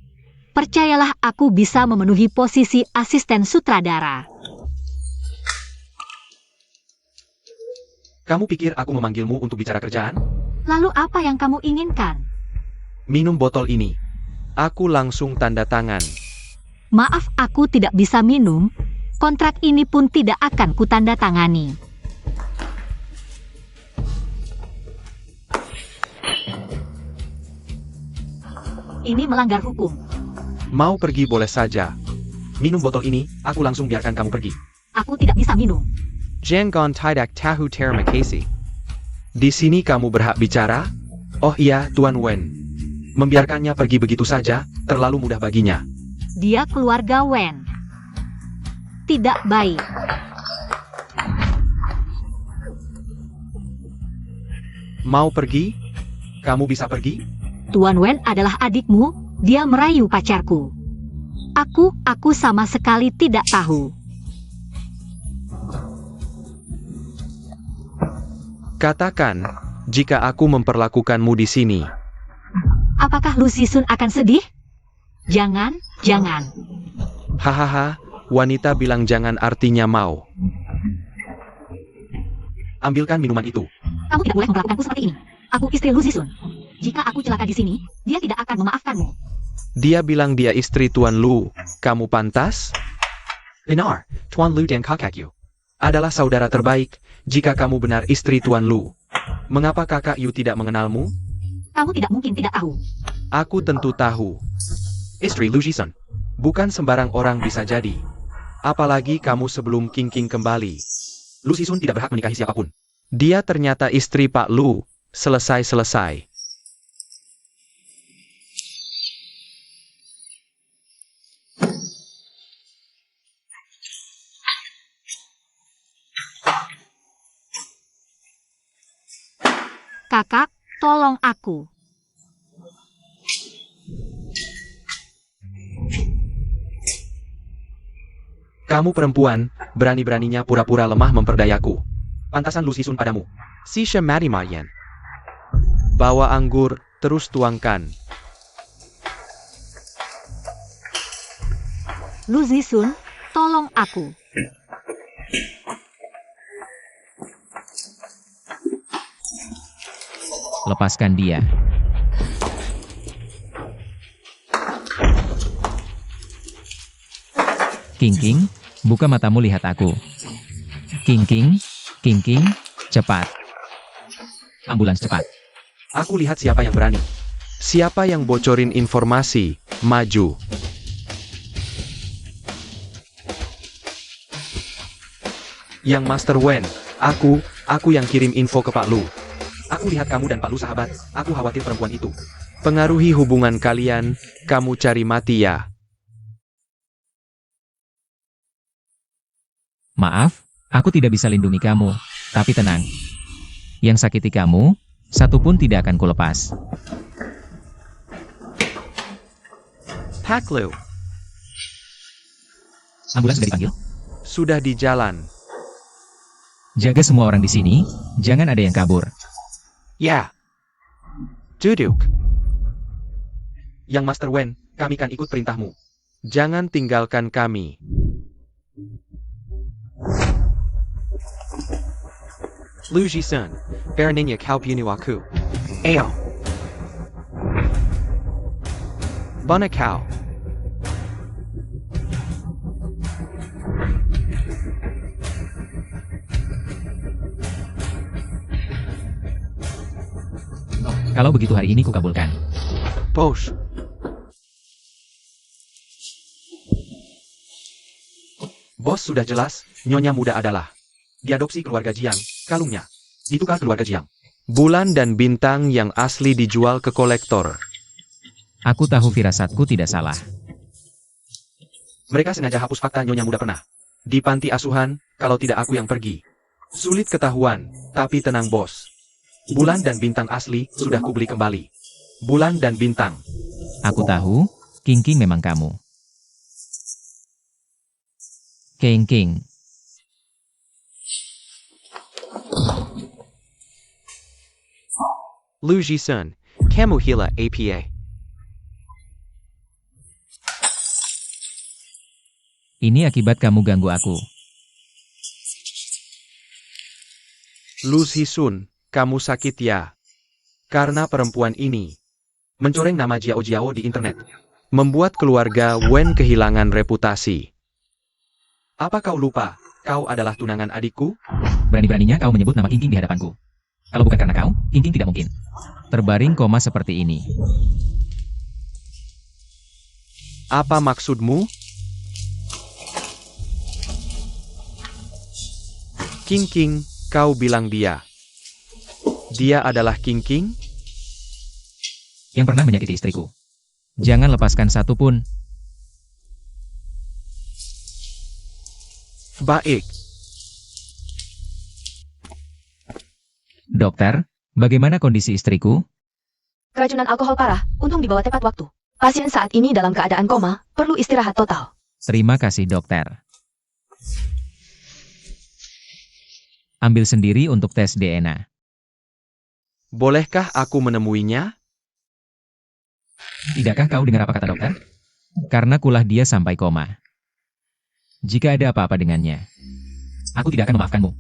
Percayalah aku bisa memenuhi posisi asisten sutradara. Kamu pikir aku memanggilmu untuk bicara kerjaan? Lalu apa yang kamu inginkan? Minum botol ini. Aku langsung tanda tangan. Maaf, aku tidak bisa minum. Kontrak ini pun tidak akan kutandatangani. Ini melanggar hukum. Mau pergi boleh saja. Minum botol ini, aku langsung biarkan kamu pergi. Aku tidak bisa minum. Jangan tidak tahu terima kasih. Di sini kamu berhak bicara? Oh iya, Tuan Wen. Membiarkannya pergi begitu saja, terlalu mudah baginya. Dia keluarga Wen. Tidak baik. Mau pergi? Kamu bisa pergi? Tuan Wen adalah adikmu, dia merayu pacarku. Aku sama sekali tidak tahu. Katakan, jika aku memperlakukanmu di sini. Apakah Lu Zisun akan sedih? Jangan. Hahaha, wanita bilang jangan artinya mau. Ambilkan minuman itu. Kamu tidak boleh memperlakukanku seperti ini. Aku istri Lu Zisun. Jika aku celaka di sini, dia tidak akan memaafkanmu. Dia bilang dia istri Tuan Lu. Kamu pantas? Benar, Tuan Lu dan kakak Yu adalah saudara terbaik. Jika kamu benar istri Tuan Lu, mengapa kakak Yu tidak mengenalmu? Kamu tidak mungkin tidak tahu. Aku tentu tahu. Istri Lu Zisun. Bukan sembarang orang bisa jadi. Apalagi kamu sebelum King kembali. Lu Zisun tidak berhak menikahi siapapun. Dia ternyata istri Pak Lu. Selesai. Kakak, tolong aku. Kamu perempuan, berani-beraninya pura-pura lemah memperdayaku. Pantasan Lu Zisun padamu. Sisha Madi Mayan. Bawa anggur, terus tuangkan. Lu Zisun, tolong aku. Lepaskan dia. King, buka matamu lihat aku. King, cepat. Ambulans cepat. Aku lihat siapa yang berani. Siapa yang bocorin informasi, maju. Yang Master Wen, aku yang kirim info ke Pak Lu. Aku lihat kamu dan Pak Lu sahabat, aku khawatir perempuan itu. Pengaruhi hubungan kalian, kamu cari mati ya. Maaf, aku tidak bisa lindungi kamu, tapi tenang. Yang sakiti kamu, satu pun tidak akan kulepas. Pak Lu, Ambulans sudah dipanggil? sudah di jalan. Jaga semua orang di sini, jangan ada yang kabur. Ya. Duduk. Yang Master Wen, kami kan ikut perintahmu. Jangan tinggalkan kami. Lu Zisun, beraninya kau bunuh aku. Ayo. Mana kau? Kalau begitu hari ini kukabulkan. Bos. Bos sudah jelas, Nyonya Muda adalah diadopsi keluarga Jiang, kalungnya ditukar keluarga Jiang. Bulan dan bintang yang asli dijual ke kolektor. Aku tahu firasatku tidak salah. Mereka sengaja hapus fakta Nyonya Muda pernah di panti asuhan, kalau tidak aku yang pergi. Sulit ketahuan, tapi tenang bos. Bulan dan bintang asli sudah kubeli kembali. Bulan dan bintang. Aku tahu, King memang kamu. King. Lu Zisun, kamu hila APA. Ini akibat kamu ganggu aku. Lu Zisun, kamu sakit ya? Karena perempuan ini mencoreng nama Jiao di internet. Membuat keluarga Wen kehilangan reputasi. Apa kau lupa, kau adalah tunangan adikku? Berani-beraninya kau menyebut nama King di hadapanku. Kalau bukan karena kau, King tidak mungkin terbaring koma seperti ini. Apa maksudmu? King, kau bilang dia. Dia adalah King? Yang pernah menyakiti istriku. Jangan lepaskan satu pun. Baik. Dokter, Bagaimana kondisi istriku? Keracunan alkohol parah, untung dibawa tepat waktu. Pasien saat ini dalam keadaan koma, perlu istirahat total. Terima kasih dokter. Ambil sendiri untuk tes DNA. Bolehkah aku menemuinya? Tidakkah kau dengar apa kata dokter? Karena kulah dia sampai koma. Jika ada apa-apa dengannya, aku tidak akan memaafkanmu.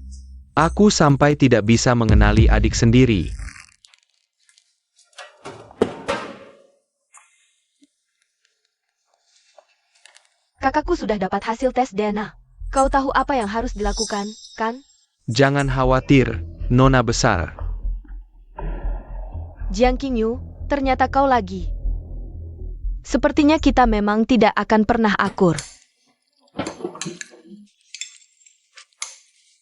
Aku sampai tidak bisa mengenali adik sendiri. Kakakku sudah dapat hasil tes DNA. Kau tahu apa yang harus dilakukan, kan? Jangan khawatir, Nona besar. Jiang Qingyu, ternyata kau lagi. Sepertinya kita memang tidak akan pernah akur.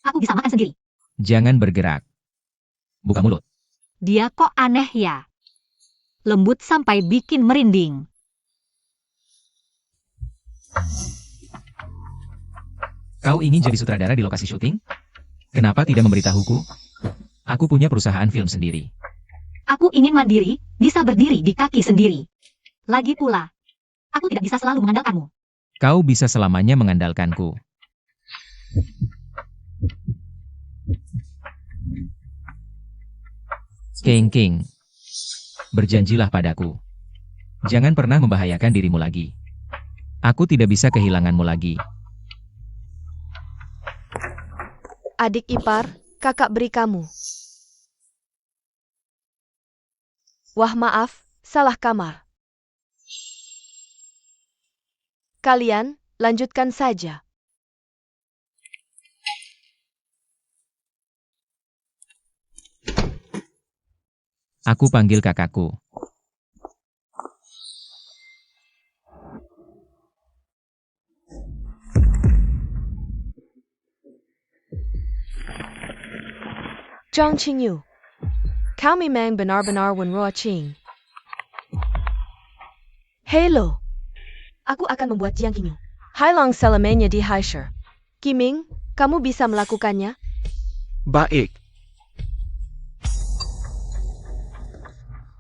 Aku bisa makan sendiri. Jangan bergerak. Buka mulut. Dia kok aneh ya? Lembut sampai bikin merinding. Kau ingin jadi sutradara di lokasi syuting? Kenapa tidak memberitahuku? Aku punya perusahaan film sendiri. Aku ingin mandiri, bisa berdiri di kaki sendiri. Lagi pula, aku tidak bisa selalu mengandalkanmu. Kau bisa selamanya mengandalkanku. King, berjanjilah padaku. Jangan pernah membahayakan dirimu lagi. Aku tidak bisa kehilanganmu lagi. Adik ipar, kakak beri kamu. Wah maaf, salah kamar. Kalian, lanjutkan saja. Aku panggil kakakku. Zhang Qingyu. Kau memang benar-benar Wenruo Qing. Hello. Aku akan membuat Jiang Qingyu. Hailang selamanya di Haisher. Qiming, kamu bisa melakukannya? Baik.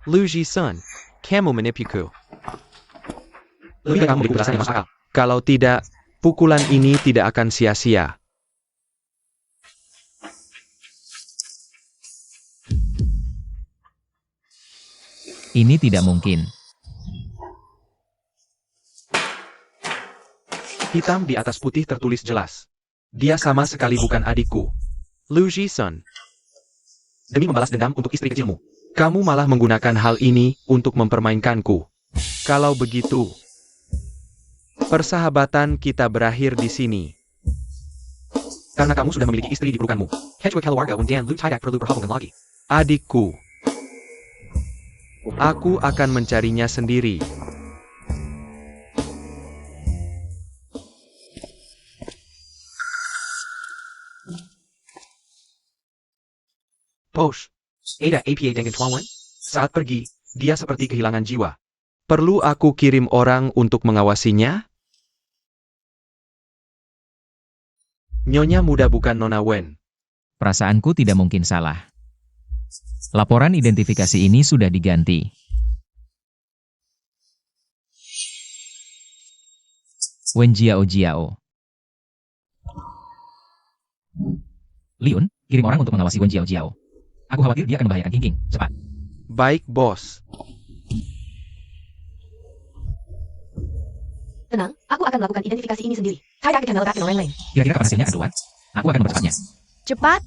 Lu Ji-sun, kamu menipuku. Lebih kamu menipu rasanya masuk akal. Kalau tidak, pukulan ini tidak akan sia-sia. Ini tidak mungkin. Hitam di atas putih tertulis jelas. Dia sama sekali bukan adikku. Lu Ji-sun. Demi membalas dendam untuk istri kecilmu, kamu malah menggunakan hal ini untuk mempermainkanku. Kalau begitu, persahabatan kita berakhir di sini. Karena kamu sudah memiliki istri di pelukanmu. Adikku. Aku akan mencarinya sendiri. Posh. Ada APA dengan Tuan. Saat pergi, dia seperti kehilangan jiwa. Perlu aku kirim orang untuk mengawasinya? Nyonya muda bukan Nona Wen. Perasaanku tidak mungkin salah. Laporan identifikasi ini sudah diganti. Wen Jiao Jiao. Liun, kirim orang untuk mengawasi Wen Jiao Jiao. Aku khawatir dia akan membahayakan King. Cepat. Baik, bos. Tenang, aku akan melakukan identifikasi ini sendiri. Kira-kira kapan hasilnya, Aduan? Aku akan mempercepatnya. Cepat.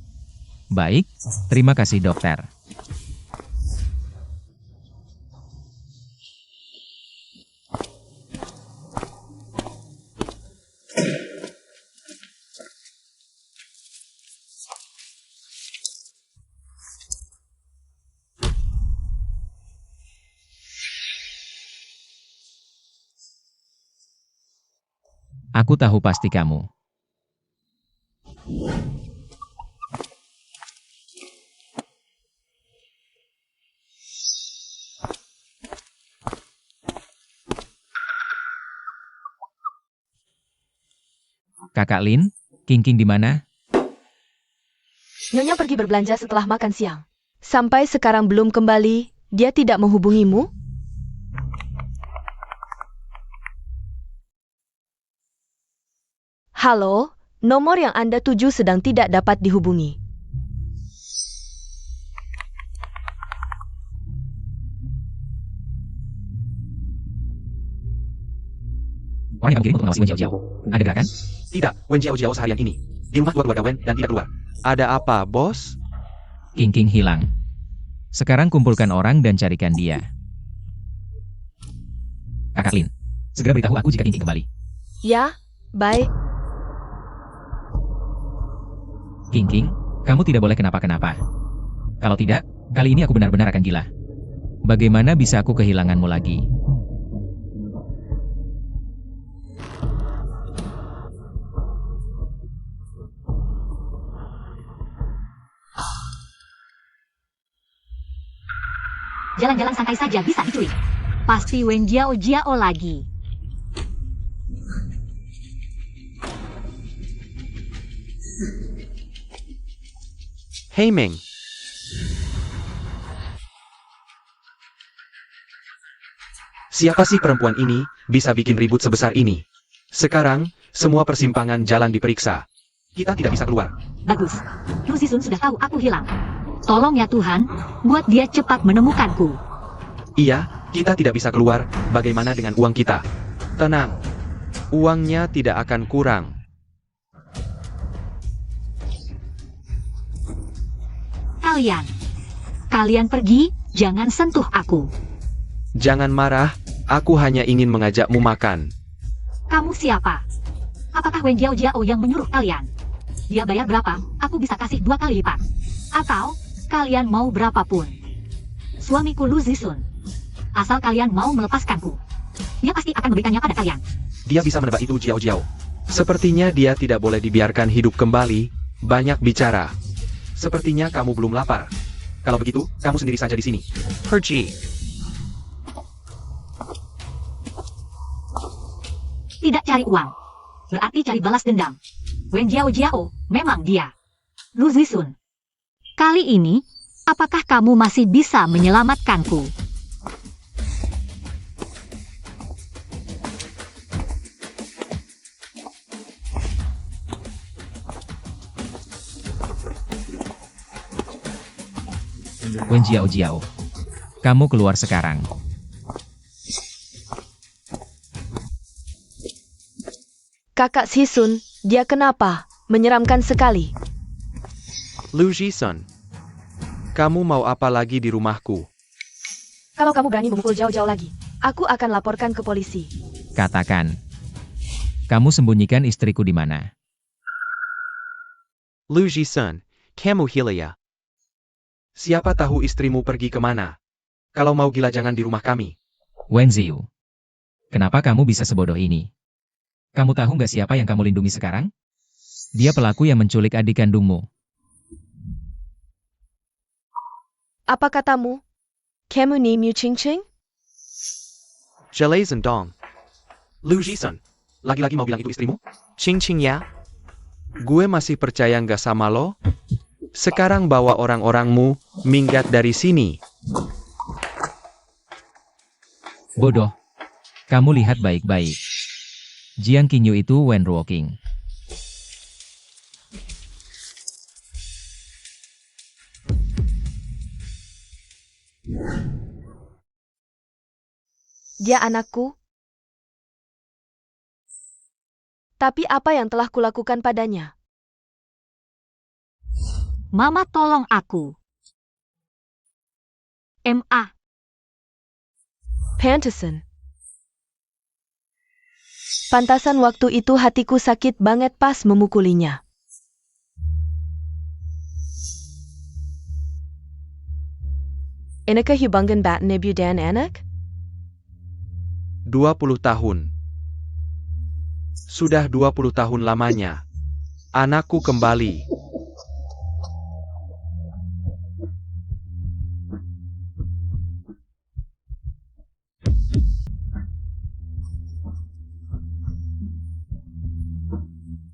Baik, terima kasih dokter. Aku tahu pasti kamu. Kakak Lin, King di mana? Nyonya pergi berbelanja setelah makan siang. Sampai sekarang belum kembali, dia tidak menghubungimu? Halo, nomor yang Anda tuju sedang tidak dapat dihubungi. Orang yang kamu kirim untuk mengawasi Wen Jiao Jiao. Ada gerakan? Tidak, Wen Jiao Jiao seharian ini. Di rumah keluarga Wen dan tidak keluar. Ada apa, bos? King King hilang. Sekarang kumpulkan orang dan carikan dia. Kakak Lin, segera beritahu aku jika King King kembali. Ya, baik. King King, kamu tidak boleh kenapa-kenapa. Kalau tidak, kali ini aku benar-benar akan gila. Bagaimana bisa aku kehilanganmu lagi? Jalan-jalan santai saja bisa diculik. Pasti Wen Jiao Jiao lagi. Hei Meng. Siapa sih perempuan ini, bisa bikin ribut sebesar ini? Sekarang, semua persimpangan jalan diperiksa. Kita tidak bisa keluar. Bagus. Lu Zisun sudah tahu aku hilang. Tolong ya Tuhan, buat dia cepat menemukanku. Iya, kita tidak bisa keluar, bagaimana dengan uang kita? Tenang, uangnya tidak akan kurang. Kalian pergi, jangan sentuh aku. Jangan marah, aku hanya ingin mengajakmu makan. Kamu siapa? Apakah Wen Jiao Jiao yang menyuruh kalian? Dia bayar berapa, aku bisa kasih 2 kali lipat. Atau, kalian mau berapapun. Suamiku Lu Zisun. Asal kalian mau melepaskanku, dia pasti akan memberikannya pada kalian. Dia bisa menebak itu Jiao Jiao. Sepertinya dia tidak boleh dibiarkan hidup kembali, banyak bicara. Sepertinya kamu belum lapar. Kalau begitu, kamu sendiri saja di sini. Pergi. Tidak cari uang, berarti cari balas dendam. Wen Jiao Jiao, memang dia. Lu Zisun. Kali ini, apakah kamu masih bisa menyelamatkanku? Wen Jiao Jiao, kamu keluar sekarang. Kakak Zisun, dia kenapa? Menyeramkan sekali. Lu Zisun, kamu mau apa lagi di rumahku? Kalau kamu berani memukul Jiao lagi, aku akan laporkan ke polisi. Katakan, kamu sembunyikan istriku di mana? Lu Zisun, kamu gila ya? Siapa tahu istrimu pergi kemana? Kalau mau gila jangan di rumah kami. Wen Ziu, kenapa kamu bisa sebodoh ini? Kamu tahu nggak siapa yang kamu lindungi sekarang? Dia pelaku yang menculik adik kandungmu. Apa katamu? Kamu ni Miu Ching Ching? Jalai Zendong. Lu Zisun, lagi-lagi mau bilang itu istrimu? Ching Ching ya? Gue masih percaya nggak sama lo? Sekarang bawa orang-orangmu, minggat dari sini. Bodoh. Kamu lihat baik-baik. Jiang Qingyu itu Wen Ruoking. Dia anakku. Tapi apa yang telah kulakukan padanya? Mama tolong aku. M.A. Pantesan. Pantasan waktu itu hatiku sakit banget pas memukulinya. Inakah hubungan batin ibu dan anak? 20 tahun. Sudah 20 tahun lamanya. Anakku kembali.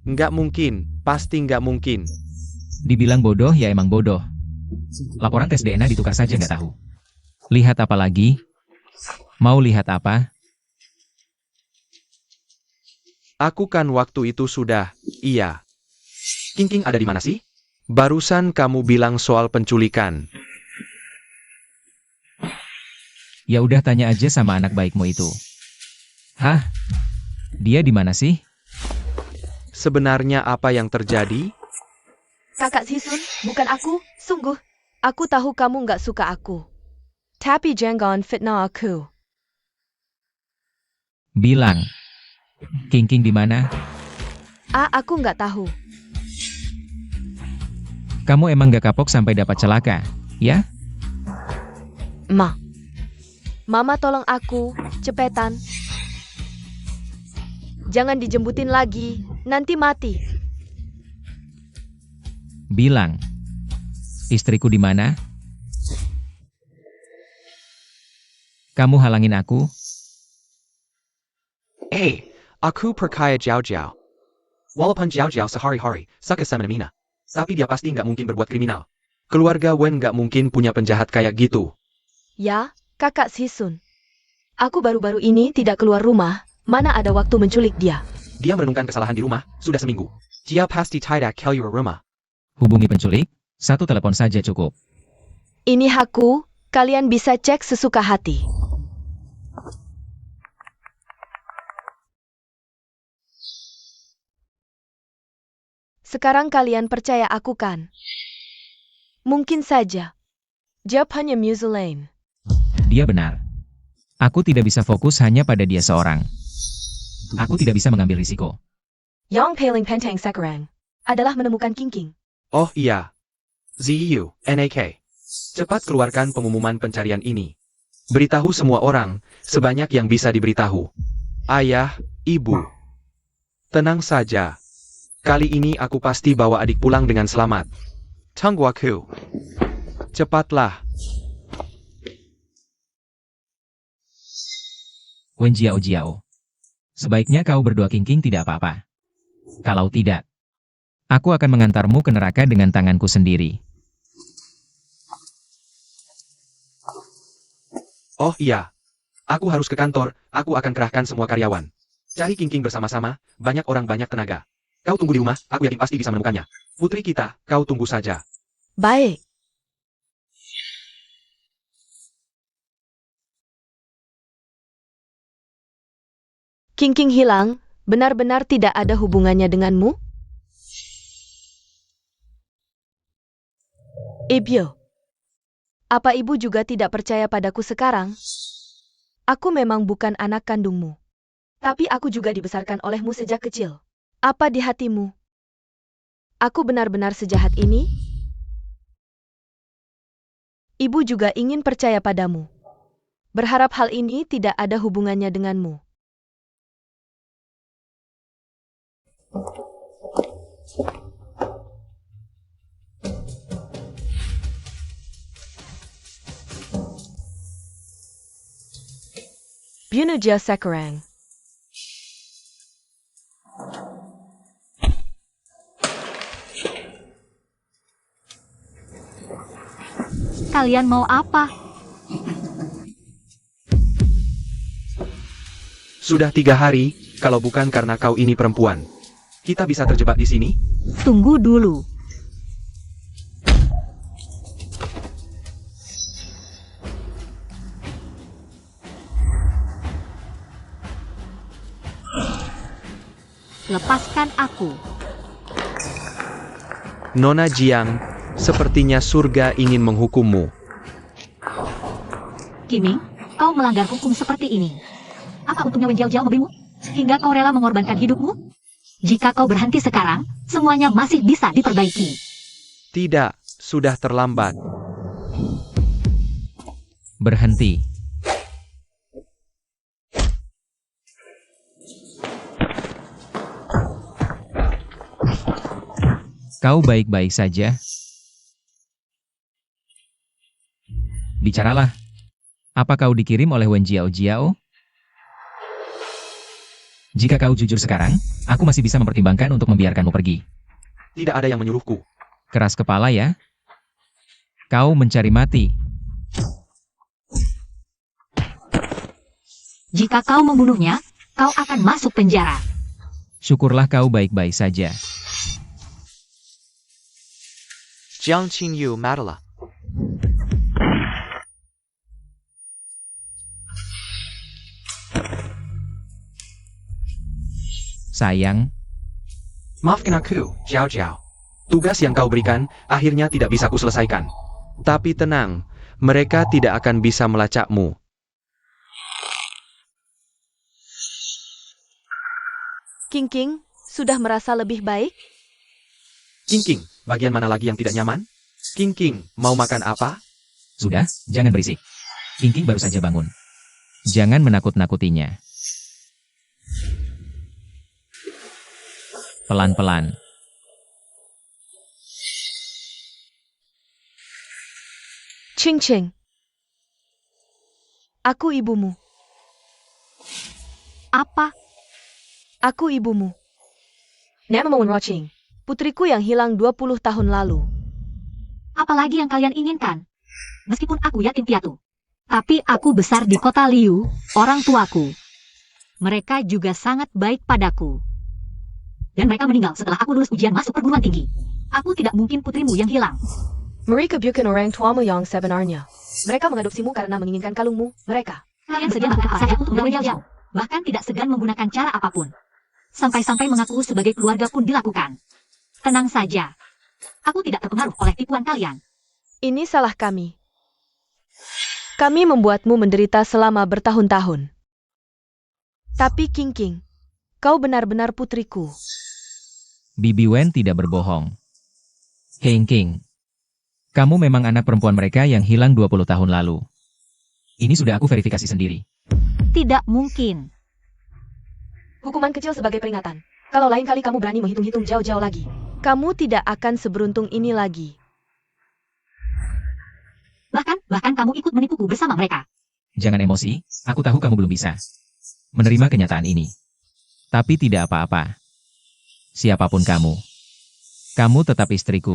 Nggak mungkin, pasti nggak mungkin. Dibilang bodoh ya emang bodoh. Laporan tes DNA ditukar saja nggak tahu. Lihat apa lagi? Mau lihat apa? Aku kan waktu itu sudah, iya. King ada di mana sih? Barusan kamu bilang soal penculikan. Ya udah tanya aja sama anak baikmu itu. Hah? Dia di mana sih? Sebenarnya apa yang terjadi? Kakak Sisun, bukan aku, sungguh. Aku tahu kamu nggak suka aku. Tapi jangan fitnah aku. Bilang. King di mana? Aku nggak tahu. Kamu emang gak kapok sampai dapat celaka, ya? Mama tolong aku, cepetan. Jangan dijemputin lagi, nanti mati. Bilang. Istriku di mana? Kamu halangin aku? Aku percaya Jiao Jiao. Walaupun Jiao Jiao sehari-hari suka sama Mina, tapi dia pasti nggak mungkin berbuat kriminal. Keluarga Wen nggak mungkin punya penjahat kayak gitu. Ya, kakak Sisun. Aku baru-baru ini tidak keluar rumah, mana ada waktu menculik dia. Dia merenungkan kesalahan di rumah, sudah seminggu. Dia pasti tidak keluar rumah. Hubungi penculik, 1 telepon saja cukup. Ini hakku, kalian bisa cek sesuka hati. Sekarang kalian percaya aku kan? Mungkin saja. Jawab hanya Muselane. Dia benar. Aku tidak bisa fokus hanya pada dia seorang. Aku tidak bisa mengambil risiko. Yang paling penting sekarang adalah menemukan King. Oh iya. ZU, NAK. Cepat keluarkan pengumuman pencarian ini. Beritahu semua orang, sebanyak yang bisa diberitahu. Ayah, ibu. Tenang saja. Kali ini aku pasti bawa adik pulang dengan selamat. Tunggu aku. Cepatlah. Wen Jiao. Sebaiknya kau berdoa King tidak apa-apa. Kalau tidak, aku akan mengantarmu ke neraka dengan tanganku sendiri. Oh iya. Aku harus ke kantor, aku akan kerahkan semua karyawan. Cari King bersama-sama, banyak orang banyak tenaga. Kau tunggu di rumah, aku yakin pasti bisa menemukannya. Putri kita, kau tunggu saja. Baik. King hilang, benar-benar tidak ada hubungannya denganmu? Ibu. Apa ibu juga tidak percaya padaku sekarang? Aku memang bukan anak kandungmu. Tapi aku juga dibesarkan olehmu sejak kecil. Apa di hatimu? Aku benar-benar sejahat ini? Ibu juga ingin percaya padamu. Berharap hal ini tidak ada hubungannya denganmu. Bunuja sekarang. Kalian mau apa? Sudah 3 hari, kalau bukan karena kau ini perempuan. Kita bisa terjebak di sini? Tunggu dulu. Lepaskan aku. Nona Jiang, sepertinya surga ingin menghukummu. Kiming, kau melanggar hukum seperti ini. Apa untungnya Wen Jiao mobilmu? Hingga kau rela mengorbankan hidupmu? Jika kau berhenti sekarang, semuanya masih bisa diperbaiki. Tidak, sudah terlambat. Berhenti. Kau baik-baik saja? Bicaralah. Apa kau dikirim oleh Wen Jiao? Jika kau jujur sekarang, aku masih bisa mempertimbangkan untuk membiarkanmu pergi. Tidak ada yang menyuruhku. Keras kepala ya? Kau mencari mati. Jika kau membunuhnya, kau akan masuk penjara. Syukurlah kau baik-baik saja. Jiang Qingyu Madala. Sayang, Maafkan aku, Jiao Jiao. Tugas yang kau berikan akhirnya tidak bisa kuselesaikan. Tapi tenang, mereka tidak akan bisa melacakmu. King King, sudah merasa lebih baik? King King, bagian mana lagi yang tidak nyaman? King King, mau makan apa? sudah, jangan berisik. King baru saja bangun. Jangan menakut-nakutinya. Pelan-pelan. Ching Ching. Aku ibumu. Apa? Aku ibumu. Nama Ching. Putriku yang hilang 20 tahun lalu. Apalagi yang kalian inginkan? Meskipun aku yatim piatu, tapi aku besar di kota Liu, orang tuaku. Mereka juga sangat baik padaku. Dan mereka meninggal setelah aku lulus ujian masuk perguruan tinggi. Aku tidak mungkin putrimu yang hilang. Mereka bukan orang tuamu yang sebenarnya. Mereka mengadopsimu karena menginginkan kalungmu. Mereka. Kalian segan melakukan apa saja untuk melawan jauh. Bahkan tidak segan menggunakan cara apapun. Sampai-sampai mengaku sebagai keluarga pun dilakukan. Tenang saja. Aku tidak terpengaruh oleh tipuan kalian. Ini salah kami. Kami membuatmu menderita selama bertahun-tahun. Tapi King King, kau benar-benar putriku. Bibi Wen tidak berbohong. King, kamu memang anak perempuan mereka yang hilang 20 tahun lalu. Ini sudah aku verifikasi sendiri. Tidak mungkin. Hukuman kecil sebagai peringatan. Kalau lain kali kamu berani menghitung-hitung jauh-jauh lagi, kamu tidak akan seberuntung ini lagi. Bahkan kamu ikut menipuku bersama mereka. Jangan emosi, aku tahu kamu belum bisa menerima kenyataan ini. Tapi tidak apa-apa. Siapapun kamu tetap istriku.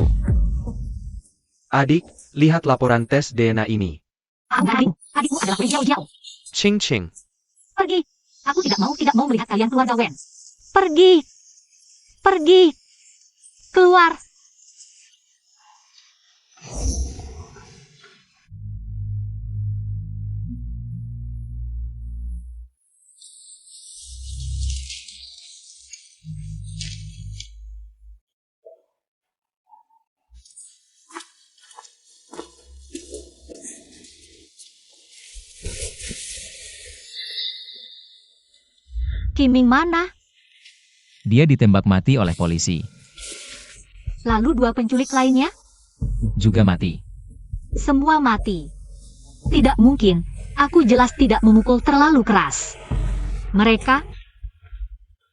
Adik, lihat laporan tes DNA ini. Adikmu adalah Wen Jiao. Ching Ching. Pergi. Aku tidak mau melihat kalian keluarga Wen. Pergi. Keluar. Qiming mana? Dia ditembak mati oleh polisi. Lalu 2 penculik lainnya? Juga mati. Semua mati. Tidak mungkin. Aku jelas tidak memukul terlalu keras. Mereka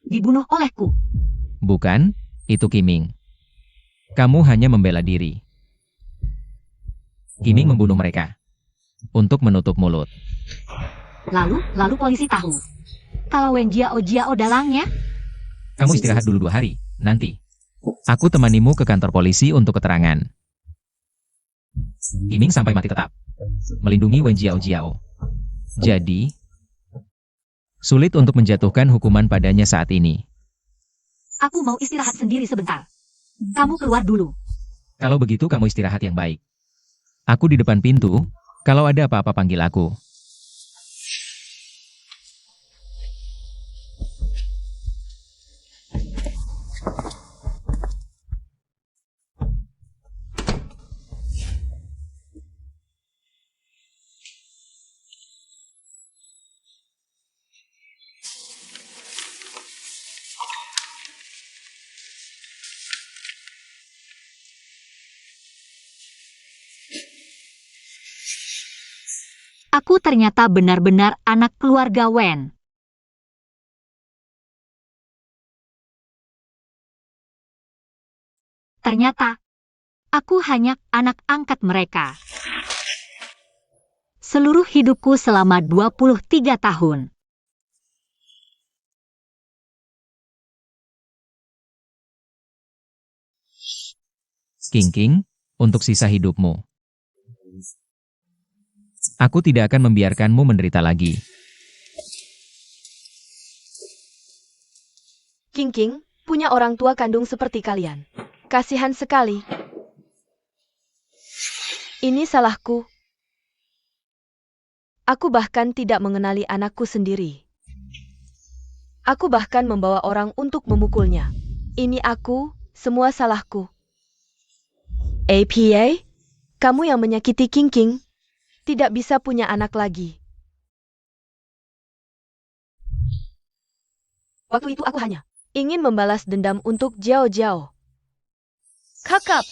dibunuh olehku. Bukan, itu Qiming. Kamu hanya membela diri. Qiming membunuh mereka. Untuk menutup mulut. Lalu polisi tahu. Kalau Wen Jiao dalangnya? Kamu istirahat dulu 2 hari, nanti. Aku temanimu ke kantor polisi untuk keterangan. Qiming sampai mati tetap. Melindungi Wen Jiao. Jadi, sulit untuk menjatuhkan hukuman padanya saat ini. Aku mau istirahat sendiri sebentar. Kamu keluar dulu. Kalau begitu kamu istirahat yang baik. Aku di depan pintu, kalau ada apa-apa panggil aku. Aku ternyata benar-benar anak keluarga Wen. Ternyata, aku hanya anak angkat mereka. Seluruh hidupku selama 23 tahun. King, untuk sisa hidupmu. Aku tidak akan membiarkanmu menderita lagi. King punya orang tua kandung seperti kalian. Kasihan sekali. Ini salahku. Aku bahkan tidak mengenali anakku sendiri. Aku bahkan membawa orang untuk memukulnya. Ini aku, semua salahku. APA, kamu yang menyakiti King, tidak bisa punya anak lagi. Waktu itu aku hanya ingin membalas dendam untuk Jiao. Kakak.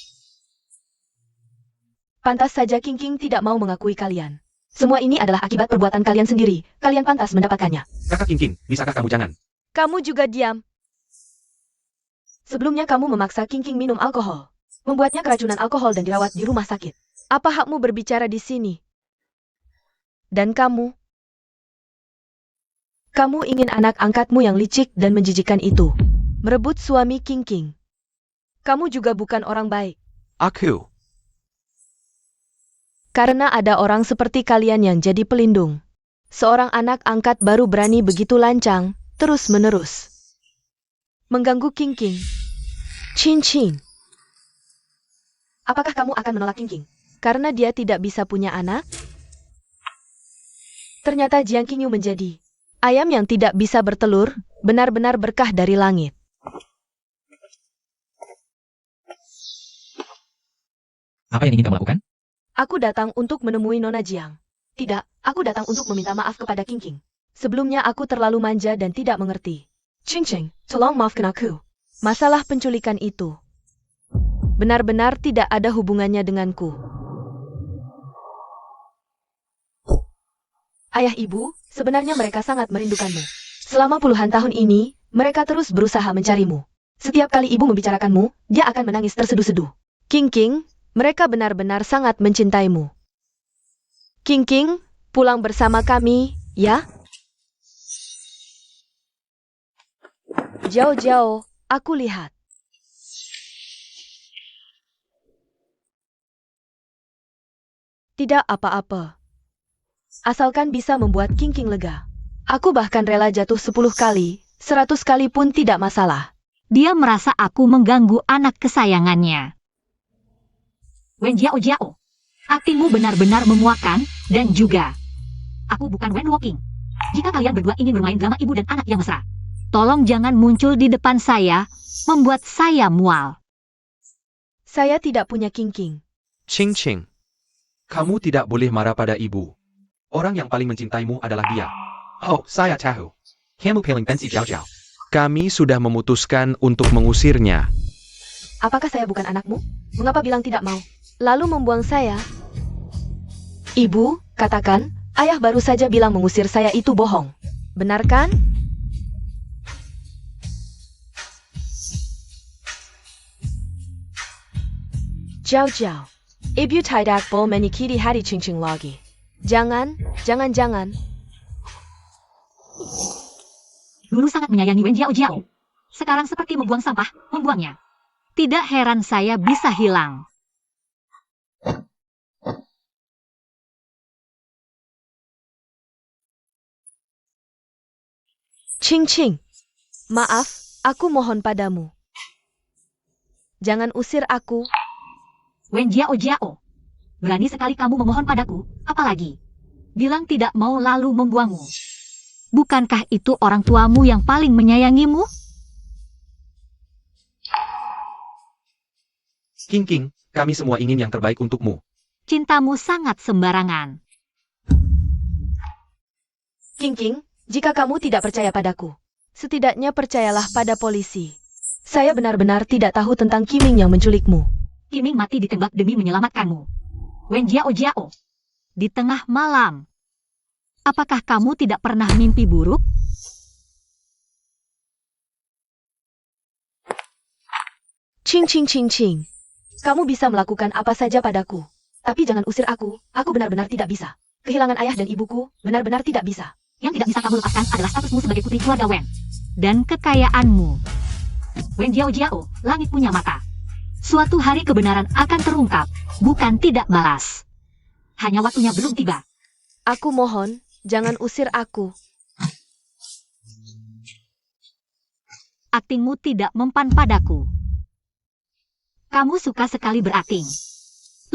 Pantas saja King tidak mau mengakui kalian. Semua ini adalah akibat perbuatan kalian sendiri. Kalian pantas mendapatkannya. Kakak King, bisakah kamu jangan? Kamu juga diam. Sebelumnya kamu memaksa King minum alkohol. Membuatnya keracunan alkohol dan dirawat di rumah sakit. Apa hakmu berbicara di sini? Dan kamu? Kamu ingin anak angkatmu yang licik dan menjijikan itu merebut suami King. Kamu juga bukan orang baik. Aku. Karena ada orang seperti kalian yang jadi pelindung. Seorang anak angkat baru berani begitu lancang, terus-menerus mengganggu King. Chin. Apakah kamu akan menolak King? Karena dia tidak bisa punya anak? Ternyata Jiang Qingyu menjadi ayam yang tidak bisa bertelur, benar-benar berkah dari langit. Apa yang ingin kamu lakukan? Aku datang untuk menemui Nona Jiang. Tidak, aku datang untuk meminta maaf kepada King. Sebelumnya aku terlalu manja dan tidak mengerti. Ching, tolong maafkan aku. Masalah penculikan itu benar-benar tidak ada hubungannya denganku. Ayah ibu, sebenarnya mereka sangat merindukanmu. Selama puluhan tahun ini, mereka terus berusaha mencarimu. Setiap kali ibu membicarakanmu, dia akan menangis terseduh-seduh. King, mereka benar-benar sangat mencintaimu. King, pulang bersama kami, ya? Jiao, aku lihat. Tidak apa-apa. Asalkan bisa membuat King lega. Aku bahkan rela jatuh 10 kali, 100 kali pun tidak masalah. Dia merasa aku mengganggu anak kesayangannya. Wen Jiao, aktingmu benar-benar memuakkan, dan juga, aku bukan Wen Walking. Jika kalian berdua ingin bermain drama ibu dan anak yang mesra, tolong jangan muncul di depan saya, membuat saya mual. Saya tidak punya King. Ching. Kamu tidak boleh marah pada ibu. Orang yang paling mencintaimu adalah dia. Oh, saya tahu. Kamu paling benci Jiao. Kami sudah memutuskan untuk mengusirnya. Apakah saya bukan anakmu? Mengapa bilang tidak mau? Lalu membuang saya? Ibu, katakan, ayah baru saja bilang mengusir saya itu bohong. Benar kan? Jiao, ibu tidak boleh menyakiti hati Ching lagi. Jangan. Dulu sangat menyayangi Wen Jiao. Sekarang seperti membuang sampah, membuangnya. Tidak heran saya bisa hilang. Ching, maaf, aku mohon padamu. Jangan usir aku. Wen Jiao, berani sekali kamu memohon padaku, apalagi bilang tidak mau lalu membuangmu. Bukankah itu orang tuamu yang paling menyayangimu? King, kami semua ingin yang terbaik untukmu. Cintamu sangat sembarangan. King, jika kamu tidak percaya padaku, setidaknya percayalah pada polisi. Saya benar-benar tidak tahu tentang Qiming yang menculikmu. Qiming mati ditembak demi menyelamatkanmu. Wen Jiao, di tengah malam. Apakah kamu tidak pernah mimpi buruk? Ching. Kamu bisa melakukan apa saja padaku. Tapi jangan usir aku benar-benar tidak bisa. Kehilangan ayah dan ibuku, benar-benar tidak bisa. Yang tidak bisa kamu lepaskan adalah statusmu sebagai putri keluarga Wen. Dan kekayaanmu. Wen Jiao, langit punya mata. Suatu hari kebenaran akan terungkap, bukan tidak balas. Hanya waktunya belum tiba. Aku mohon, jangan usir aku. Aktingmu tidak mempan padaku. Kamu suka sekali berakting.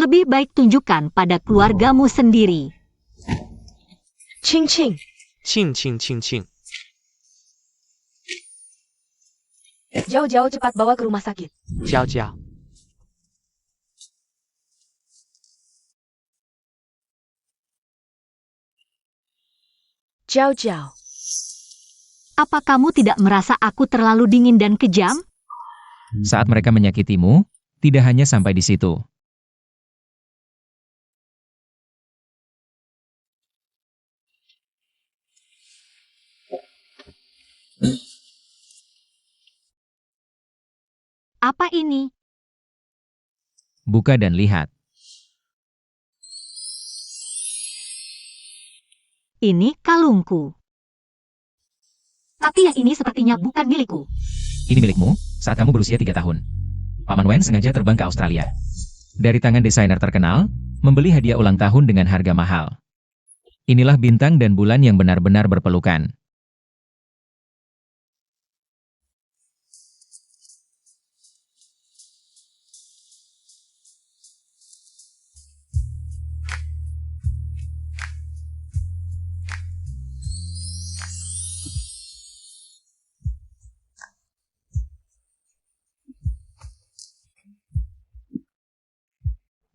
Lebih baik tunjukkan pada keluargamu sendiri. Ching Ching, 庆庆庆庆， jauh-jauh cepat bawa ke rumah sakit. 娇娇， Jiao Jiao. Apa kamu tidak merasa aku terlalu dingin dan kejam? Saat mereka menyakitimu, tidak hanya sampai di situ. Apa ini? Buka dan lihat. Ini kalungku. Tapi yang ini sepertinya bukan milikku. Ini milikmu saat kamu berusia 3 tahun. Paman Wen sengaja terbang ke Australia. Dari tangan desainer terkenal, membeli hadiah ulang tahun dengan harga mahal. Inilah bintang dan bulan yang benar-benar berpelukan.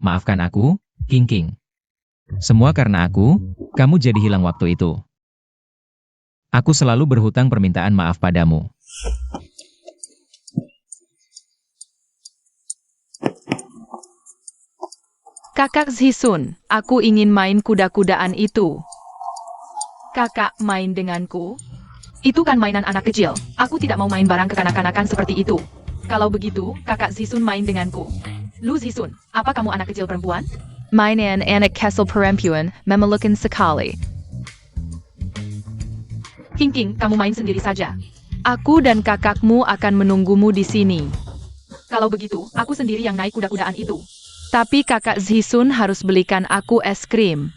Maafkan aku, King King. Semua karena aku, kamu jadi hilang waktu itu. Aku selalu berhutang permintaan maaf padamu. Kakak Zisun, aku ingin main kuda-kudaan itu. Kakak main denganku? Itu kan mainan anak kecil. Aku tidak mau main barang kekanak-kanakan seperti itu. Kalau begitu, kakak Zisun main denganku. Lu Zisun, apa kamu anak kecil perempuan? Mainan anak kecil perempuan, memelukkan sekali. King King, kamu main sendiri saja. Aku dan kakakmu akan menunggumu di sini. Kalau begitu, aku sendiri yang naik kuda-kudaan itu. Tapi kakak Zisun harus belikan aku es krim.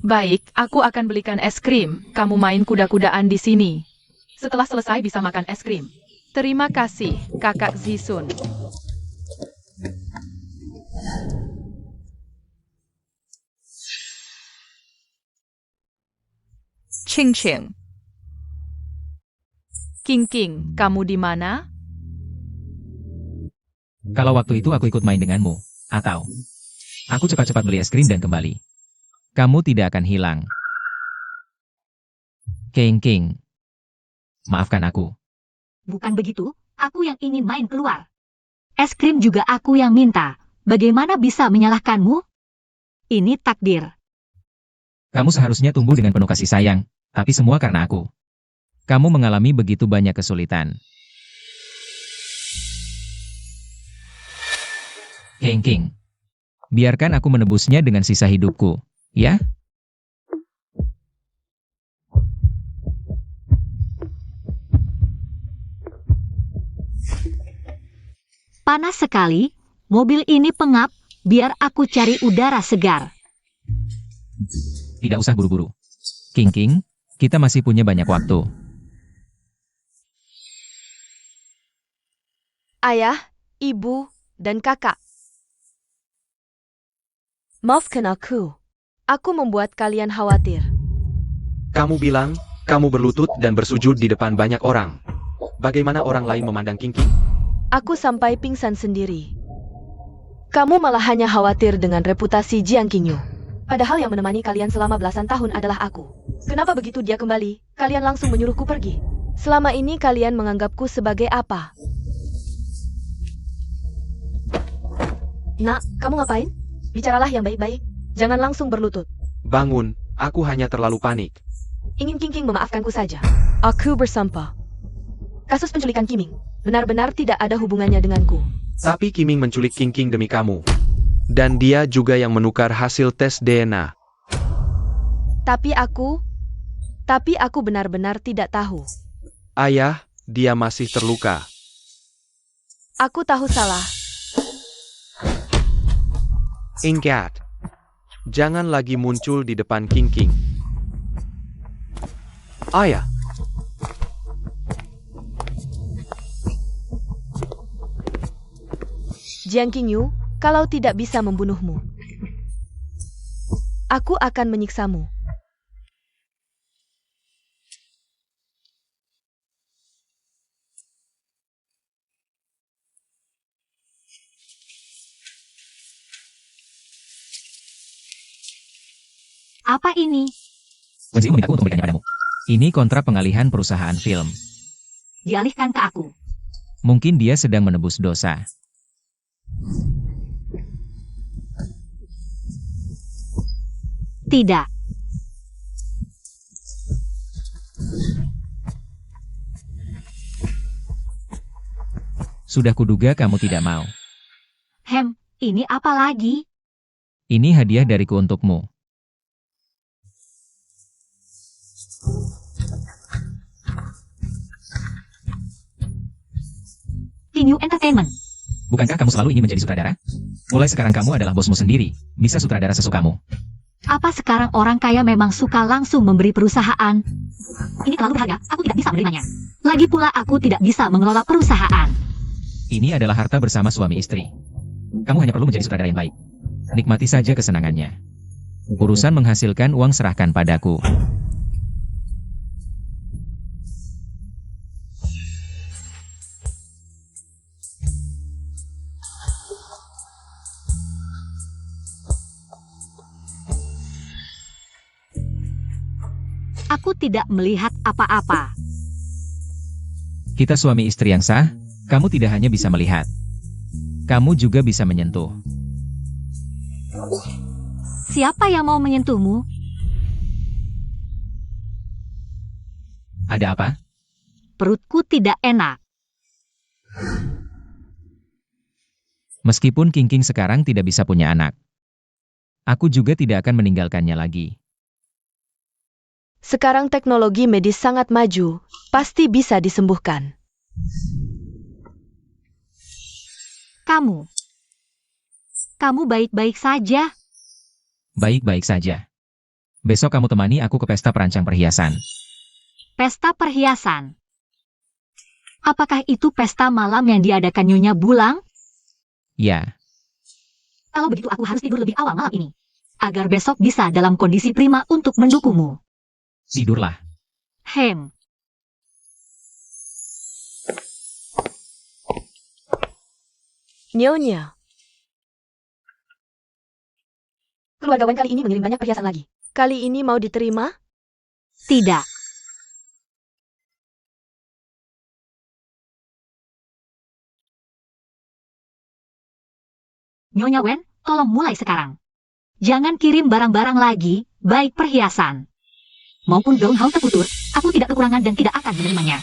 Baik, aku akan belikan es krim. Kamu main kuda-kudaan di sini. Setelah selesai bisa makan es krim. Terima kasih, kakak Zisun. Ching Ching. King King, kamu di mana? Kalau waktu itu aku ikut main denganmu, atau aku cepat-cepat beli es krim dan kembali. Kamu tidak akan hilang. King King. Maafkan aku. Bukan begitu, aku yang ingin main keluar. Es krim juga aku yang minta. Bagaimana bisa menyalahkanmu? Ini takdir. Kamu seharusnya tumbuh dengan penuh kasih sayang, tapi semua karena aku. Kamu mengalami begitu banyak kesulitan. King King. Biarkan aku menebusnya dengan sisa hidupku, ya? Panas sekali, mobil ini pengap, biar aku cari udara segar. Tidak usah buru-buru. King King, kita masih punya banyak waktu. Ayah, ibu, dan kakak. Maafkan aku. Aku membuat kalian khawatir. Kamu bilang, kamu berlutut dan bersujud di depan banyak orang. Bagaimana orang lain memandang King King? Aku sampai pingsan sendiri. Kamu malah hanya khawatir dengan reputasi Jiang Qingyu. Padahal yang menemani kalian selama belasan tahun adalah aku. Kenapa begitu dia kembali, kalian langsung menyuruhku pergi? Selama ini kalian menganggapku sebagai apa? Nak, kamu ngapain? Bicaralah yang baik-baik. Jangan langsung berlutut. Bangun, aku hanya terlalu panik. Ingin King King memaafkanku saja. Aku bersumpah. Kasus penculikan Kiming benar-benar tidak ada hubungannya denganku. Tapi Kiming menculik King King demi kamu. Dan dia juga yang menukar hasil tes DNA. Tapi aku benar-benar tidak tahu. Ayah, dia masih terluka. Aku tahu salah. Ingat. Jangan lagi muncul di depan King King. Ayah, Jiang Qingyu, kalau tidak bisa membunuhmu, aku akan menyiksamu. Apa ini? Wenziu memintaku untuk memberikannya padamu. Ini kontrak pengalihan perusahaan film. Dialihkan ke aku. Mungkin dia sedang menebus dosa. Tidak. Sudah kuduga kamu tidak mau. Ini apa lagi? Ini hadiah dariku untukmu. New Entertainment. Bukankah kamu selalu ingin menjadi sutradara? Mulai sekarang kamu adalah bosmu sendiri. Bisa sutradara sesukamu. Apa sekarang orang kaya memang suka langsung memberi perusahaan? Ini terlalu berharga, aku tidak bisa menerimanya. Lagi pula aku tidak bisa mengelola perusahaan. Ini adalah harta bersama suami istri. Kamu hanya perlu menjadi sutradara yang baik. Nikmati saja kesenangannya. Urusan menghasilkan uang serahkan padaku. Aku tidak melihat apa-apa. Kita suami istri yang sah, kamu tidak hanya bisa melihat. Kamu juga bisa menyentuh. Siapa yang mau menyentuhmu? Ada apa? Perutku tidak enak. Meskipun King King sekarang tidak bisa punya anak, aku juga tidak akan meninggalkannya lagi. Sekarang teknologi medis sangat maju, pasti bisa disembuhkan. Kamu baik-baik saja. Baik-baik saja. Besok kamu temani aku ke pesta perancang perhiasan. Pesta perhiasan. Apakah itu pesta malam yang diadakan Nyonya Bulang? Ya, Kalau begitu aku harus tidur lebih awal malam ini. Agar besok bisa dalam kondisi prima untuk mendukungmu. tidurlah. Nyonya. Keluarga Wen kali ini mengirim banyak perhiasan lagi. Kali ini mau diterima? Tidak. Nyonya Wen, tolong mulai sekarang. Jangan kirim barang-barang lagi, baik perhiasan maupun gaun haute couture. Aku tidak kekurangan dan tidak akan menerimanya.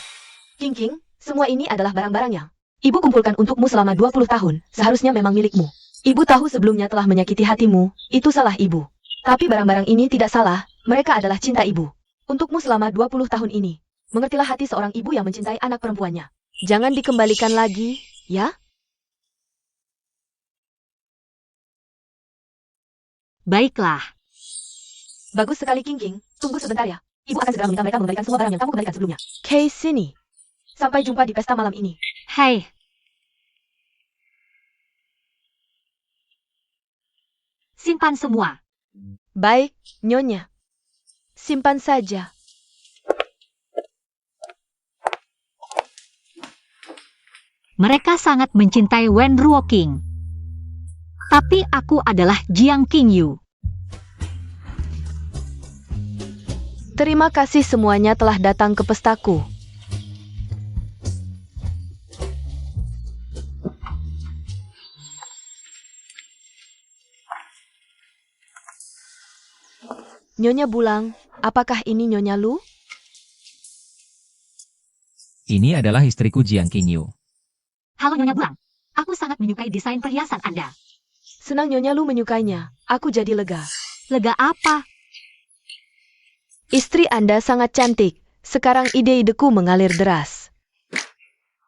King King, semua ini adalah barang-barangnya. Ibu kumpulkan untukmu selama 20 tahun, seharusnya memang milikmu. Ibu tahu sebelumnya telah menyakiti hatimu, itu salah ibu. Tapi barang-barang ini tidak salah, mereka adalah cinta ibu. Untukmu selama 20 tahun ini. Mengertilah hati seorang ibu yang mencintai anak perempuannya. Jangan dikembalikan lagi, ya? Baiklah. Bagus sekali King King, tunggu sebentar ya. Ibu akan segera meminta mereka mengembalikan semua barang yang kamu kembalikan sebelumnya. Kay, sini. Sampai jumpa di pesta malam ini. Hei. Simpan semua. Baik, Nyonya. Simpan saja. Mereka sangat mencintai Wen Ruoqing. Tapi aku adalah Jiang Qingyu. Terima kasih semuanya telah datang ke pestaku. Nyonya Bulang, apakah ini Nyonya Lu? Ini adalah istriku Jiang Qingyu. Halo Nyonya Bulang. Aku sangat menyukai desain perhiasan Anda. Senang Nyonya Lu menyukainya. Aku jadi lega. Lega apa? Istri Anda sangat cantik. Sekarang ide-ideku mengalir deras.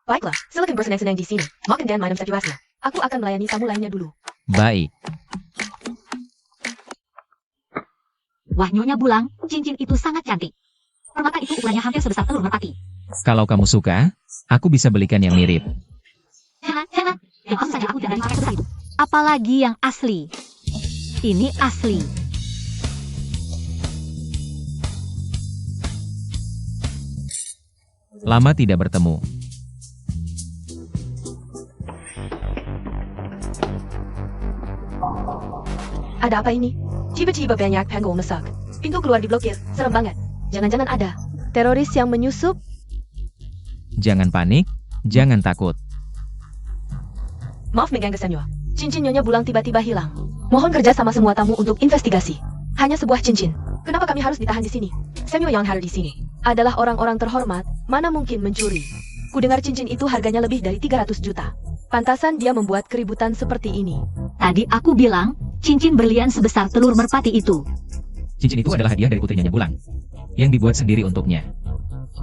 Baiklah, silakan bersenang-senang di sini. Makan dan minum sepuasnya. Aku akan melayani tamu lainnya dulu. Baik. Wah, Nyonya Bulang, cincin itu sangat cantik. Permata itu ukurannya hampir sebesar telur merpati. Kalau kamu suka, aku bisa belikan yang mirip. Hemat. Yang langsung saja aku tidak dari sebesar itu. Apalagi yang asli. Ini asli. Lama tidak bertemu. Ada apa ini? Tiba-tiba banyak penggol masak. Pintu keluar diblokir, serem banget. Jangan-jangan ada teroris yang menyusup? Jangan panik, jangan takut. Maaf mengganggu senyor. Cincin Nyonya Bulang tiba-tiba hilang. Mohon kerja sama semua tamu untuk investigasi. Hanya sebuah cincin. Kenapa kami harus ditahan di sini? Senyor yang hadir di sini adalah orang-orang terhormat. Mana mungkin mencuri? Kudengar cincin itu harganya lebih dari 300 juta. Pantasan dia membuat keributan seperti ini. Tadi aku bilang, cincin berlian sebesar telur merpati itu. Cincin itu adalah hadiah dari putri Nyonya Bulang, yang dibuat sendiri untuknya.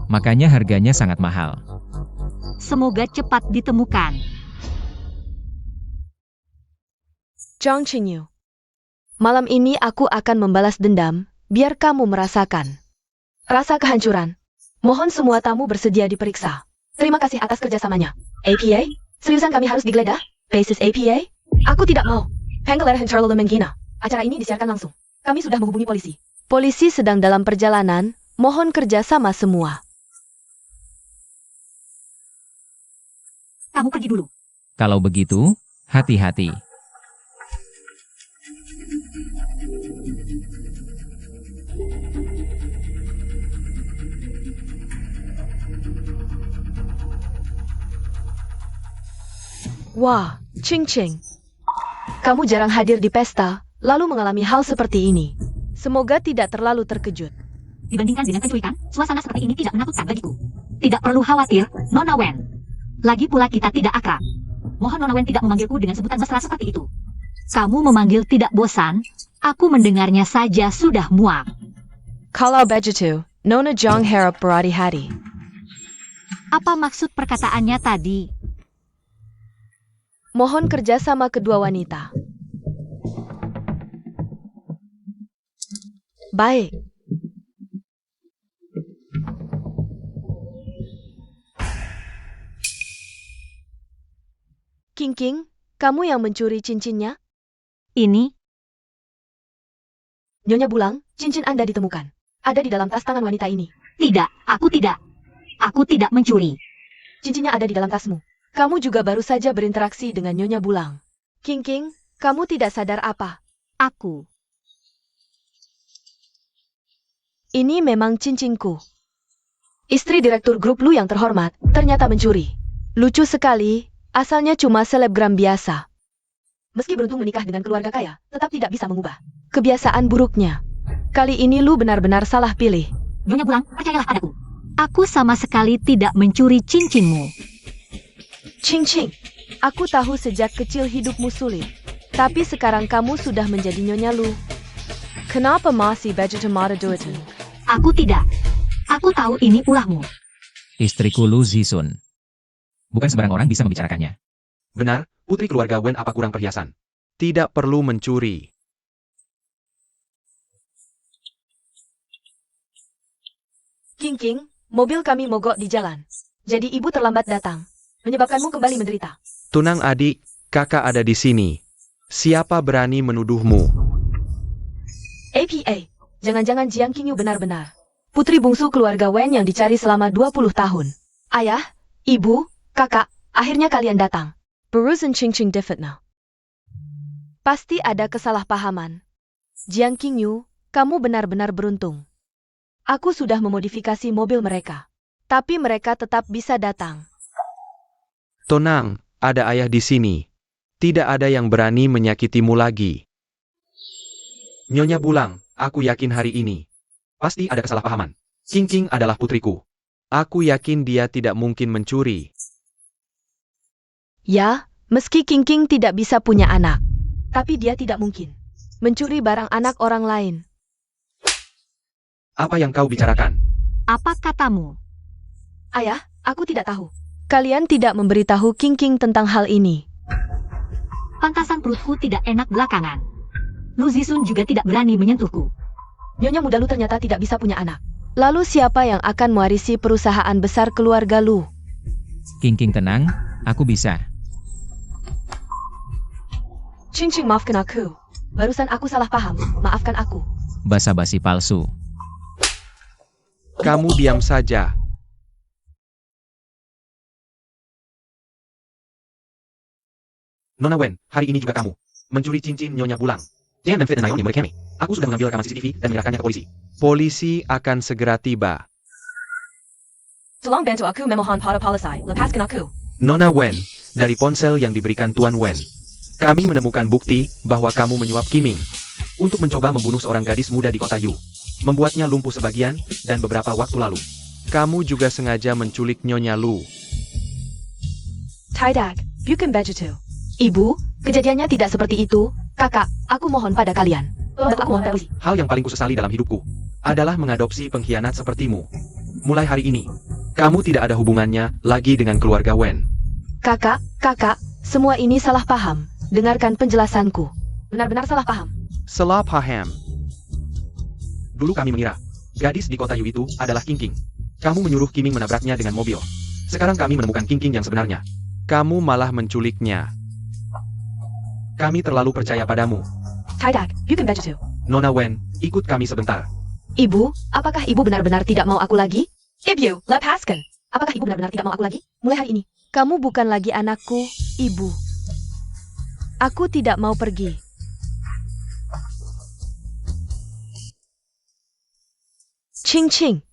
Makanya harganya sangat mahal. Semoga cepat ditemukan. Zhang Qingyu. Malam ini aku akan membalas dendam, biar kamu merasakan rasa kehancuran. Mohon semua tamu bersedia diperiksa. Terima kasih atas kerjasamanya. APA? Seriusan kami harus digeledah? Basis APA? Aku tidak mau. Penggelar terlalu menghina. Acara ini disiarkan langsung. Kami sudah menghubungi polisi. Polisi sedang dalam perjalanan, mohon kerja sama semua. Kamu pergi dulu. Kalau begitu, hati-hati. Wah, Qing. Kamu jarang hadir di pesta, lalu mengalami hal seperti ini. Semoga tidak terlalu terkejut. Dibandingkan dengan penculikan, suasana seperti ini tidak menakutkan bagiku. Tidak perlu khawatir, Nona Wen. Lagi pula kita tidak akrab. Mohon Nona Wen tidak memanggilku dengan sebutan mesra seperti itu. Kamu memanggil tidak bosan, aku mendengarnya saja sudah muak. Kalau begitu, Nona Zhang harap berhati-hati. Apa maksud perkataannya tadi? Mohon kerja sama kedua wanita. Baik. King, kamu yang mencuri cincinnya? Ini, Nyonya Bulang, cincin Anda ditemukan. Ada di dalam tas tangan wanita ini. tidak, aku tidak. Aku tidak mencuri. Cincinnya ada di dalam tasmu. Kamu juga baru saja berinteraksi dengan Nyonya Bulang. King, kamu tidak sadar apa? Aku. Ini memang cincinku. Istri direktur grup Lu yang terhormat ternyata mencuri. Lucu sekali, asalnya cuma selebgram biasa. Meski beruntung menikah dengan keluarga kaya, tetap tidak bisa mengubah kebiasaan buruknya. Kali ini Lu benar-benar salah pilih. Nyonya Bulang, percayalah padaku. Aku sama sekali tidak mencuri cincinmu. Qing, aku tahu sejak kecil hidupmu sulit. Tapi sekarang kamu sudah menjadi Nyonya Lu. Kenapa masih begitu marah duitmu? Aku tidak. Aku tahu ini ulahmu. Istriku Lu Zisun. Bukan sembarang orang bisa membicarakannya. Benar, putri keluarga Wen apa kurang perhiasan? Tidak perlu mencuri. King, mobil kami mogok di jalan. Jadi ibu terlambat datang. Menyebabkanmu kembali menderita. Tunang adik, kakak ada di sini. Siapa berani menuduhmu? APA, jangan-jangan Jiang Qingyu benar-benar putri bungsu keluarga Wen yang dicari selama 20 tahun. Ayah, ibu, kakak, akhirnya kalian datang. Berusan Qing difitnah. Pasti ada kesalahpahaman. Jiang Qingyu, kamu benar-benar beruntung. Aku sudah memodifikasi mobil mereka. Tapi mereka tetap bisa datang. Tenang, ada ayah di sini. Tidak ada yang berani menyakitimu lagi. Nyonya Bulang, aku yakin hari ini pasti ada kesalahpahaman. King adalah putriku. Aku yakin dia tidak mungkin mencuri. Ya, meski King tidak bisa punya anak, tapi dia tidak mungkin mencuri barang anak orang lain. Apa yang kau bicarakan? Apa katamu? Ayah, aku tidak tahu. Kalian tidak memberitahu King tentang hal ini. Pantasan perutku tidak enak belakangan. Lu Zisun juga tidak berani menyentuhku. Nyonya muda Lu ternyata tidak bisa punya anak. Lalu siapa yang akan mewarisi perusahaan besar keluarga Lu? King King tenang, aku bisa. Ching Ching, maafkan aku. Barusan aku salah paham, maafkan aku. Basa-basi palsu. Kamu diam saja. Nona Wen, hari ini juga kamu mencuri cincin Nyonya Bulang. Jangan dan Fit dan Naomi murid kami. Aku sudah mengambil rekaman CCTV dan menyerahkannya ke polisi. Polisi akan segera tiba. Tolong bantu aku memohon pada polisi, lepaskan aku. Nona Wen, dari ponsel yang diberikan Tuan Wen, kami menemukan bukti bahwa kamu menyuap Kiming untuk mencoba membunuh seorang gadis muda di kota Yu, membuatnya lumpuh sebagian dan beberapa waktu lalu. Kamu juga sengaja menculik Nyonya Lu. Tidak, bukan begitu. Ibu, kejadiannya tidak seperti itu. Kakak, aku mohon pada kalian. Bantu aku mohon polisi. Hal yang paling kusesali dalam hidupku adalah mengadopsi pengkhianat sepertimu. Mulai hari ini, kamu tidak ada hubungannya lagi dengan keluarga Wen. Kakak, semua ini salah paham. Dengarkan penjelasanku. Benar-benar salah paham. Salah paham. Dulu kami mengira gadis di kota Yu itu adalah King King. Kamu menyuruh Kiming menabraknya dengan mobil. Sekarang kami menemukan King King yang sebenarnya. Kamu malah menculiknya. Kami terlalu percaya padamu. Tidak, bukan begitu. Nona Wen, ikut kami sebentar. Ibu, apakah ibu benar-benar tidak mau aku lagi? Ibu, lepaskan. Apakah ibu benar-benar tidak mau aku lagi? Mulai hari ini, kamu bukan lagi anakku, ibu. Aku tidak mau pergi. Ching Ching.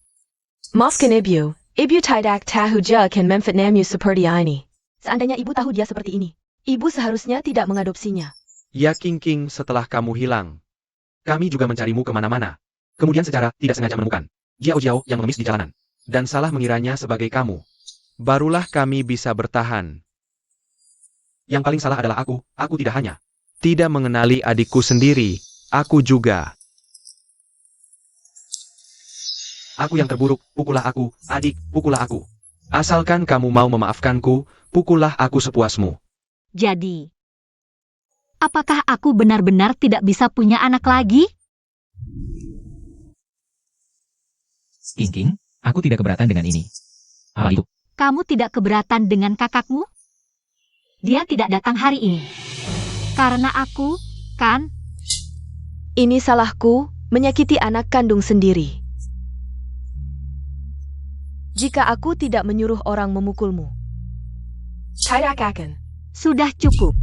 Maafkan ibu. Ibu tidak tahu dia akan memfitnahmu seperti ini. Seandainya ibu tahu dia seperti ini, ibu seharusnya tidak mengadopsinya. Ya King King, setelah kamu hilang, kami juga mencarimu kemana-mana. Kemudian secara tidak sengaja menemukan Jiao Jiao yang mengemis di jalanan, dan salah mengiranya sebagai kamu. Barulah kami bisa bertahan. Yang paling salah adalah aku tidak hanya tidak mengenali adikku sendiri, aku juga. Aku yang terburuk, pukullah aku, adik, pukullah aku. Asalkan kamu mau memaafkanku, pukullah aku sepuasmu. Jadi, apakah aku benar-benar tidak bisa punya anak lagi? King King, aku tidak keberatan dengan ini. Apa itu? Kamu tidak keberatan dengan kakakmu? Dia tidak datang hari ini. Karena aku, kan? Ini salahku, menyakiti anak kandung sendiri. Jika aku tidak menyuruh orang memukulmu. Tidak akan. Sudah cukup.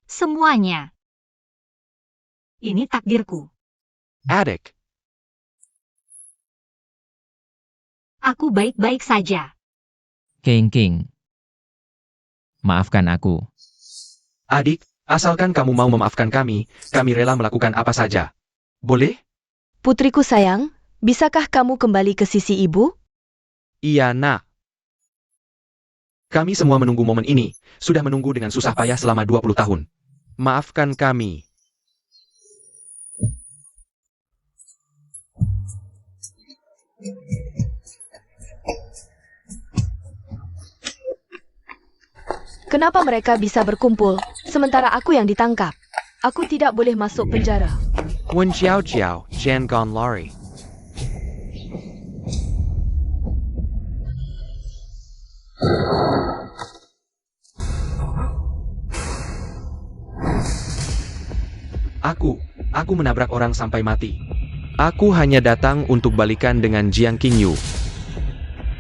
Semuanya. Ini takdirku. Adik, Aku baik-baik saja. King King. Maafkan aku. adik, asalkan kamu mau memaafkan kami rela melakukan apa saja. Boleh? Putriku sayang, bisakah kamu kembali ke sisi ibu? Iya, nak. Kami semua menunggu momen ini, sudah menunggu dengan susah payah selama 20 tahun. Maafkan kami. Kenapa mereka bisa berkumpul, sementara aku yang ditangkap? Aku tidak boleh masuk penjara. Wen Xiao Xiao, Jan Gon Lari. Aku menabrak orang sampai mati. Aku hanya datang untuk balikan dengan Jiang Qingyu.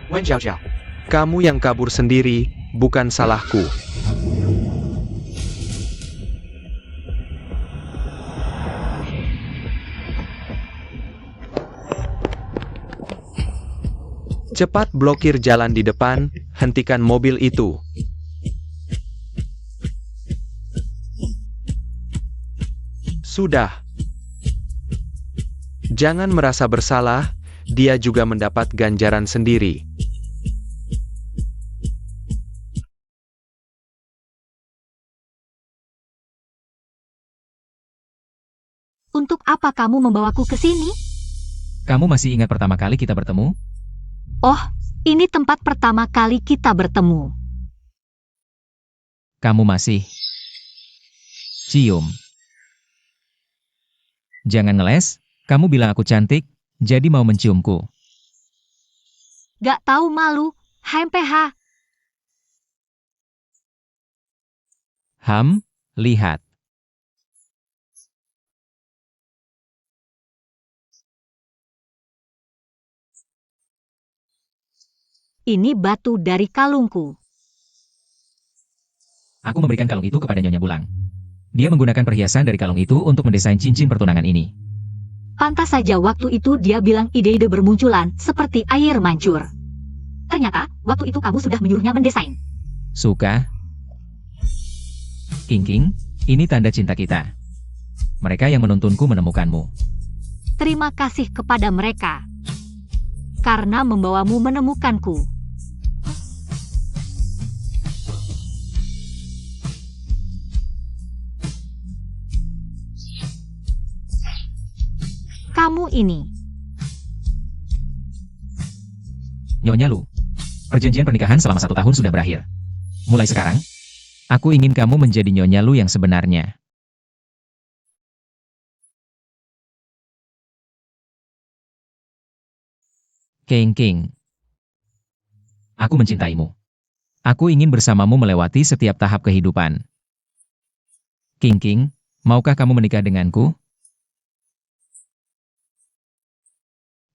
Wen Xiao Xiao, kamu yang kabur sendiri, bukan salahku. Cepat blokir jalan di depan, hentikan mobil itu. Sudah. Jangan merasa bersalah, dia juga mendapat ganjaran sendiri. Untuk apa kamu membawaku ke sini? Kamu masih ingat pertama kali kita bertemu? Oh, ini tempat pertama kali kita bertemu. Kamu masih Cium. Jangan ngeles, kamu bilang aku cantik, jadi mau menciumku. Gak tahu malu, HMPH. Lihat. Ini batu dari kalungku. Aku memberikan kalung itu kepada Nyonya Bulang. Dia menggunakan perhiasan dari kalung itu untuk mendesain cincin pertunangan ini. Pantas saja waktu itu dia bilang ide-ide bermunculan seperti air mancur. Ternyata, waktu itu kamu sudah menyuruhnya mendesain. Suka? King, ini tanda cinta kita. Mereka yang menuntunku menemukanmu. Terima kasih kepada mereka. Karena membawamu menemukanku. Kamu ini. Nyonya Lu, perjanjian pernikahan selama 1 tahun sudah berakhir. Mulai sekarang, aku ingin kamu menjadi Nyonya Lu yang sebenarnya. King, aku mencintaimu. Aku ingin bersamamu melewati setiap tahap kehidupan. King, maukah kamu menikah denganku?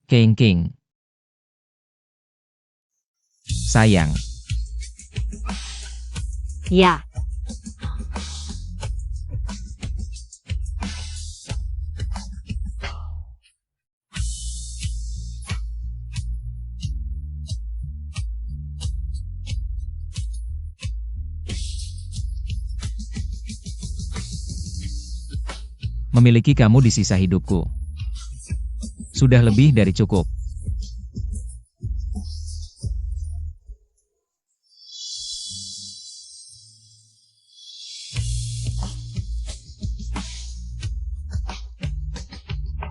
King. Sayang. Ya. Memiliki kamu di sisa hidupku. Sudah lebih dari cukup.